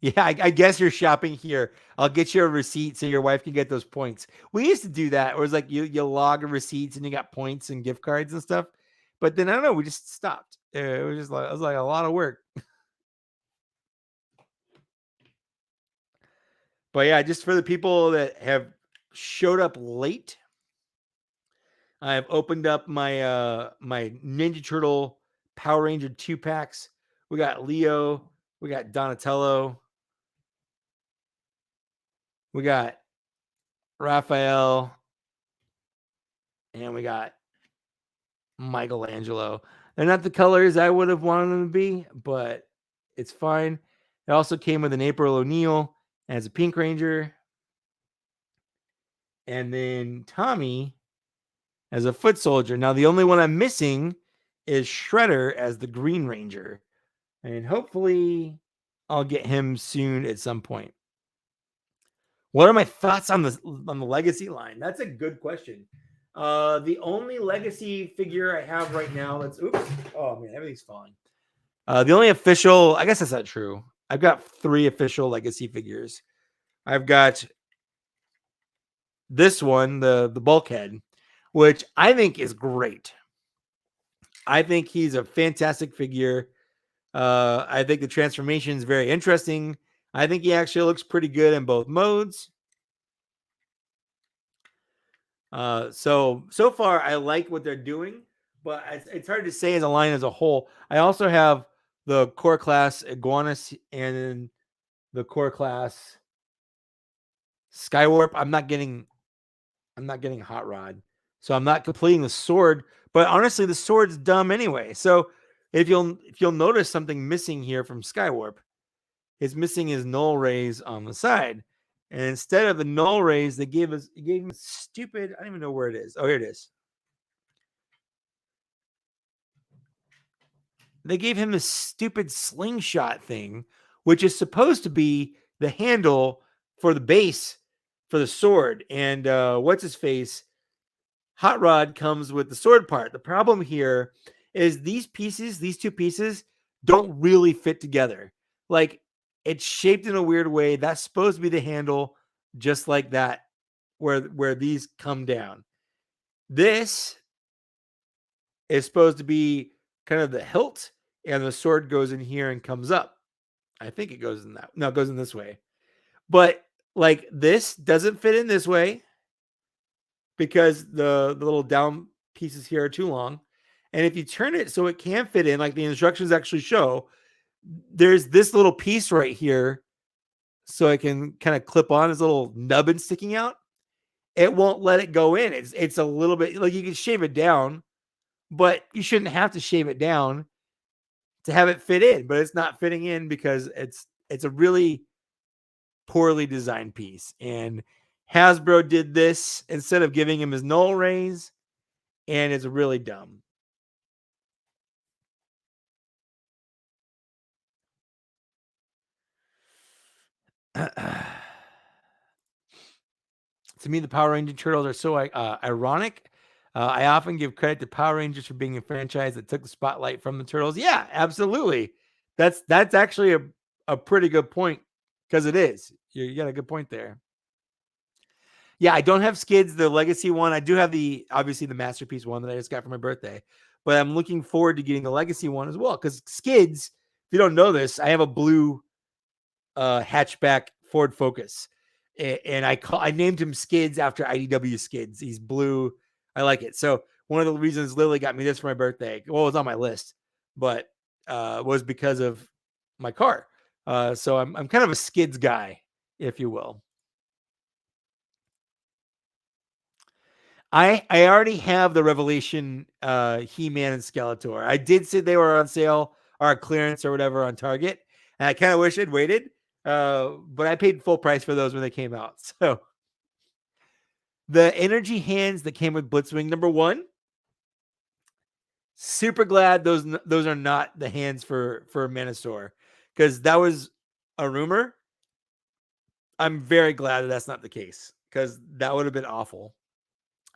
Yeah, I guess you're shopping here. I'll get you a receipt so your wife can get those points. We used to do that. Where it was like you log receipts and you got points and gift cards and stuff. But then I don't know. We just stopped. It was just like it was like a lot of work. But yeah, just for the people that have showed up late, I've opened up my my Ninja Turtle Power Ranger 2-packs. We got Leo, we got Donatello, we got Raphael, and we got Michelangelo. They're not the colors I would have wanted them to be, but it's fine. It also came with an April O'Neil as a Pink Ranger, and then Tommy as a Foot Soldier. Now, the only one I'm missing is Shredder as the Green Ranger, and hopefully, I'll get him soon at some point. What are my thoughts on the legacy line? That's a good question. The only legacy figure I have right now that's oh man, everything's falling. The only official, I guess that's not true. I've got 3 official legacy figures. I've got this one, the bulkhead, which I think is great. I think he's a fantastic figure. I think the transformation is very interesting. I think he actually looks pretty good in both modes. So far, I like what they're doing, but it's hard to say as a line as a whole. I also have the core class Iguanas and the core class Skywarp. I'm not getting Hot Rod, so I'm not completing the sword. But honestly, the sword's dumb anyway. So if you'll notice something missing here from Skywarp, it's missing his null rays on the side. And instead of the null rays, they gave him stupid. I don't even know where it is. Oh, here it is. They gave him this stupid slingshot thing, which is supposed to be the handle for the base for the sword. And what's his face? Hot Rod comes with the sword part. The problem here is these two pieces, don't really fit together. Like it's shaped in a weird way. That's supposed to be the handle, just like that, where these come down. This is supposed to be kind of the hilt, and the sword goes in here and comes up. I think it goes in that. No, it goes in this way. But like this doesn't fit in this way because the little down pieces here are too long. And if you turn it so it can fit in, like the instructions actually show, there's this little piece right here, so it can kind of clip on, this little nubbin sticking out. It won't let it go in. It's a little bit like you can shave it down, but you shouldn't have to shave it down to have it fit in. But it's not fitting in because it's a really poorly designed piece. And Hasbro did this instead of giving him his null rays, and it's really dumb. To me, the Power Ranger Turtles are so ironic. I often give credit to Power Rangers for being a franchise that took the spotlight from the Turtles. Yeah, absolutely. That's actually a pretty good point because it is. You got a good point there. Yeah, I don't have Skids, the Legacy one. I do have obviously the Masterpiece one that I just got for my birthday, but I'm looking forward to getting the Legacy one as well because Skids, if you don't know this, I have a blue hatchback Ford Focus, and I named him Skids after IDW Skids. He's blue. I like it. So one of the reasons Lily got me this for my birthday, well, it was on my list, but was because of my car. So I'm kind of a Skids guy, if you will. I already have the Revelation He-Man and Skeletor. I did say they were on sale or clearance or whatever on Target, and I kind of wish I'd waited. But I paid full price for those when they came out. So the energy hands that came with Blitzwing #1, super glad those are not the hands for Manosaur, because that was a rumor. I'm very glad that that's not the case because that would have been awful.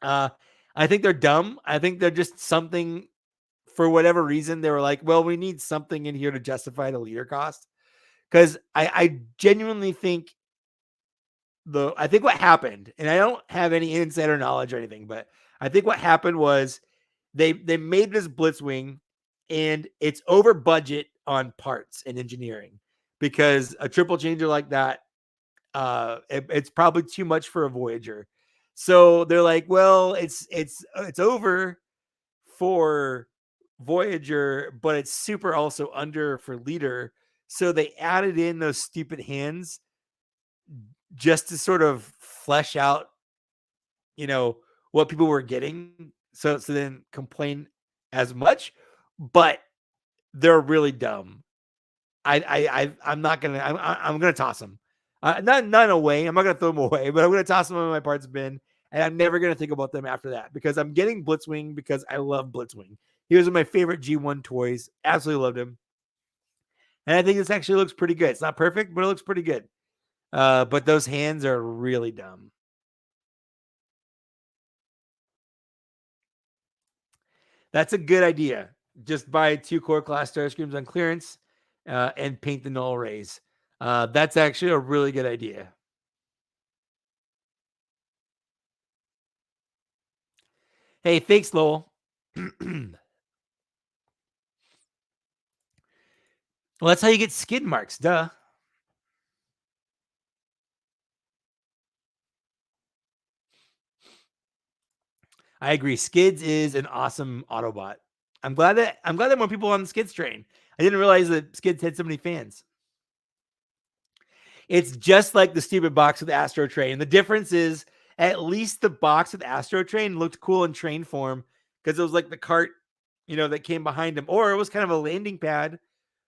I think they're dumb. I think they're just something, for whatever reason, they were like, well, we need something in here to justify the leader cost. Because I genuinely think I think what happened, and I don't have any insider knowledge or anything, but I think what happened was they made this Blitzwing, and it's over budget on parts and engineering, because a triple changer like that, it's probably too much for a Voyager. So they're like, well, it's over for Voyager, but it's super also under for leader. So they added in those stupid hands just to sort of flesh out, what people were getting. So then complain as much, but they're really dumb. I'm not gonna. I'm gonna toss them. Not away. I'm not gonna throw them away, but I'm gonna toss them in my parts bin, and I'm never gonna think about them after that because I'm getting Blitzwing because I love Blitzwing. He was one of my favorite G1 toys. Absolutely loved him, and I think this actually looks pretty good. It's not perfect, but it looks pretty good. But those hands are really dumb. That's a good idea. Just buy 2 core class Starscreams on clearance, and paint the null rays. That's actually a really good idea. Hey, thanks, Lowell. Well, that's how you get skid marks, duh. I agree. Skids is an awesome Autobot. I'm glad that more people on the Skids train. I didn't realize that Skids had so many fans. It's just like the stupid box with Astro Train. The difference is at least the box with Astro Train looked cool in train form because it was like the cart, that came behind him, or it was kind of a landing pad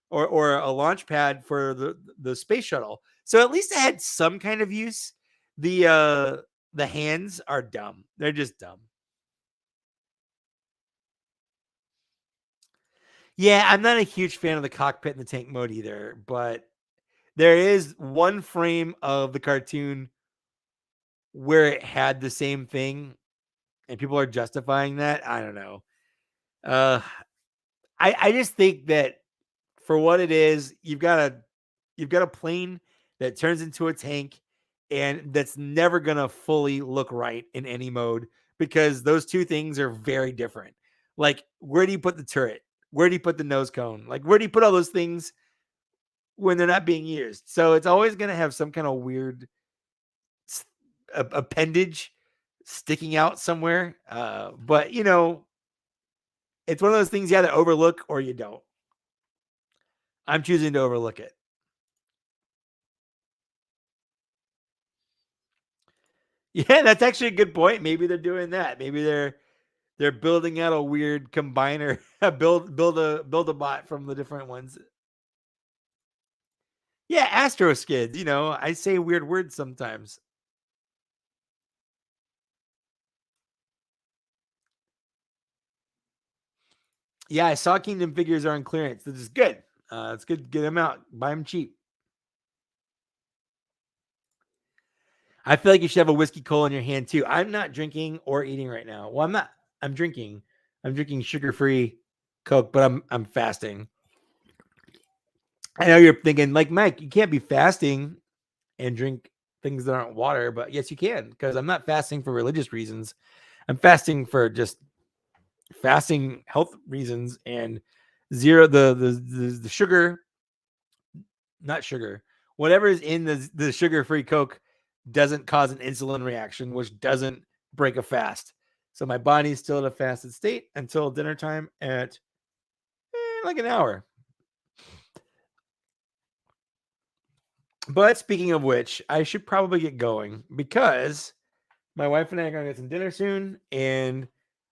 or a launch pad for the space shuttle. So at least it had some kind of use. The hands are dumb. They're just dumb. Yeah, I'm not a huge fan of the cockpit and the tank mode either, but there is one frame of the cartoon where it had the same thing and people are justifying that. I don't know. Uh I just think that for what it is, you've got a plane that turns into a tank and that's never gonna fully look right in any mode because those two things are very different. Like, where do you put the turret? Where do you put the nose cone? Like, where do you put all those things when they're not being used? So it's always gonna have some kind of weird appendage sticking out somewhere. But it's one of those things you either overlook or you don't. I'm choosing to overlook it. Yeah, that's actually a good point. Maybe they're doing that. Maybe they're building out a weird combiner, build a bot from the different ones. Yeah, Astro Skids. I say weird words sometimes. Yeah, I saw Kingdom figures are on clearance. This is good. It's good to get them out. Buy them cheap. I feel like you should have a whiskey cola in your hand too. I'm not drinking or eating right now. Well, I'm not. I'm drinking. I'm drinking sugar-free Coke, but I'm fasting. I know you're thinking like Mike, you can't be fasting and drink things that aren't water, but yes, you can because I'm not fasting for religious reasons. I'm fasting for just fasting health reasons and zero the sugar, not sugar, whatever is in the sugar-free Coke doesn't cause an insulin reaction, which doesn't break a fast. So my body's still at a fasted state until dinner time at like an hour. But speaking of which, I should probably get going because my wife and I are gonna get some dinner soon, and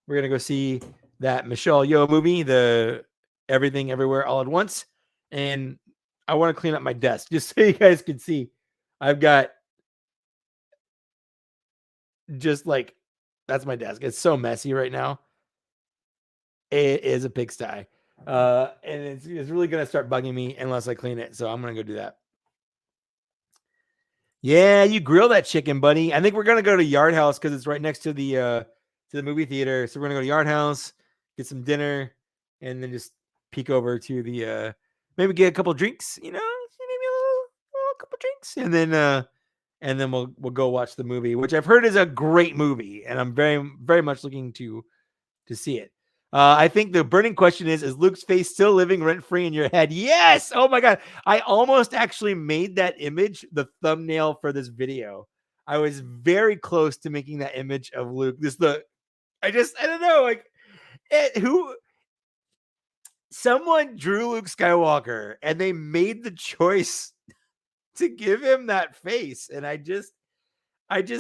we're gonna go see that Michelle Yeoh movie, the Everything Everywhere All at Once. And I want to clean up my desk just so you guys can see. I've got just like that's my desk. It's so messy right now. It is a pigsty. And it's really gonna start bugging me unless I clean it. So I'm gonna go do that. Yeah, you grill that chicken, buddy. I think we're gonna go to Yard House because it's right next to the movie theater. So we're gonna go to Yard House, get some dinner, and then just peek over to the maybe get a couple drinks, maybe a little couple drinks, and then we'll go watch the movie, which I've heard is a great movie, and I'm very very much looking to see it. I think the burning question is Luke's face still living rent free in your head? Yes. Oh my God. I almost actually made that image the thumbnail for this video. I was very close to making that image of Luke. I don't know. Like, who, someone drew Luke Skywalker and they made the choice to give him that face. And I just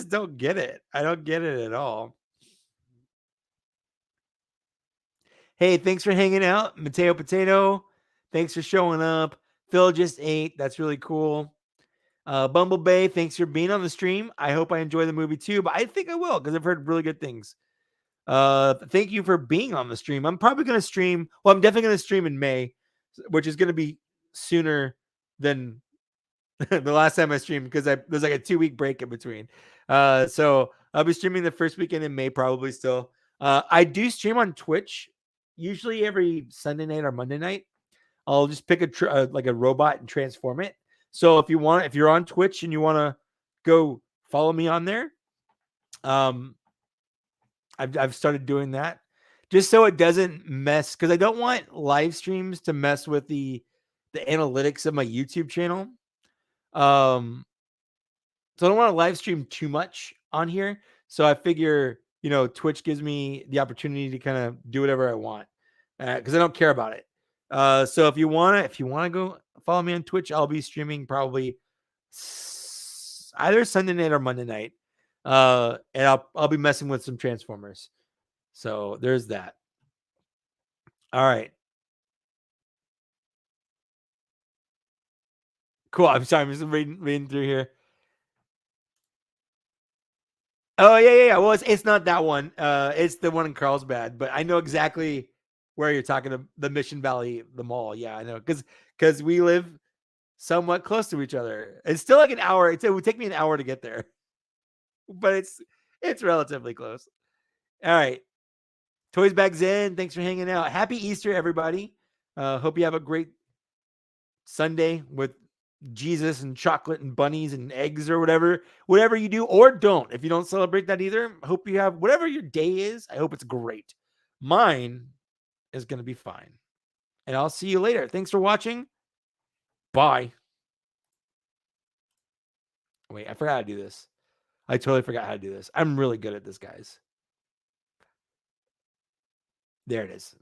don't get it. I don't get it at all. Hey, thanks for hanging out, Mateo Potato. Thanks for showing up. Phil just ate. That's really cool. Bumblebee, thanks for being on the stream. I hope I enjoy the movie too, but I think I will because I've heard really good things. Thank you for being on the stream. I'm probably going to stream. Well, I'm definitely going to stream in May, which is going to be sooner than the last time I streamed because there's like a 2-week break in between. So I'll be streaming the first weekend in May, probably still. I do stream on Twitch, usually every Sunday night or Monday night. I'll just pick like a robot and transform it. So if you're on Twitch and you want to go follow me on there, um, I've started doing that just so it doesn't mess because I don't want live streams to mess with the the analytics of my YouTube channel. So I don't want to live stream too much on here. So I figure, Twitch gives me the opportunity to kind of do whatever I want because I don't care about it. So if you wanna go follow me on Twitch, I'll be streaming probably either Sunday night or Monday night. And I'll be messing with some Transformers. So there's that. All right. Cool. I'm sorry. I'm just reading through here. Oh yeah. Well, it's not that one. It's the one in Carlsbad, but I know exactly where you're talking about, the Mission Valley, the mall. Yeah, I know because we live somewhat close to each other. It's still like an hour. It would take me an hour to get there, but it's relatively close. All right. Toys Bags In. Thanks for hanging out. Happy Easter, everybody. Hope you have a great Sunday with Jesus and chocolate and bunnies and eggs or whatever you do, or don't. If you don't celebrate that either, hope you have whatever your day is. I hope it's great. Mine is going to be fine. And I'll see you later. Thanks for watching. Bye. Wait, I forgot how to do this. I totally forgot how to do this. I'm really good at this, guys. There it is.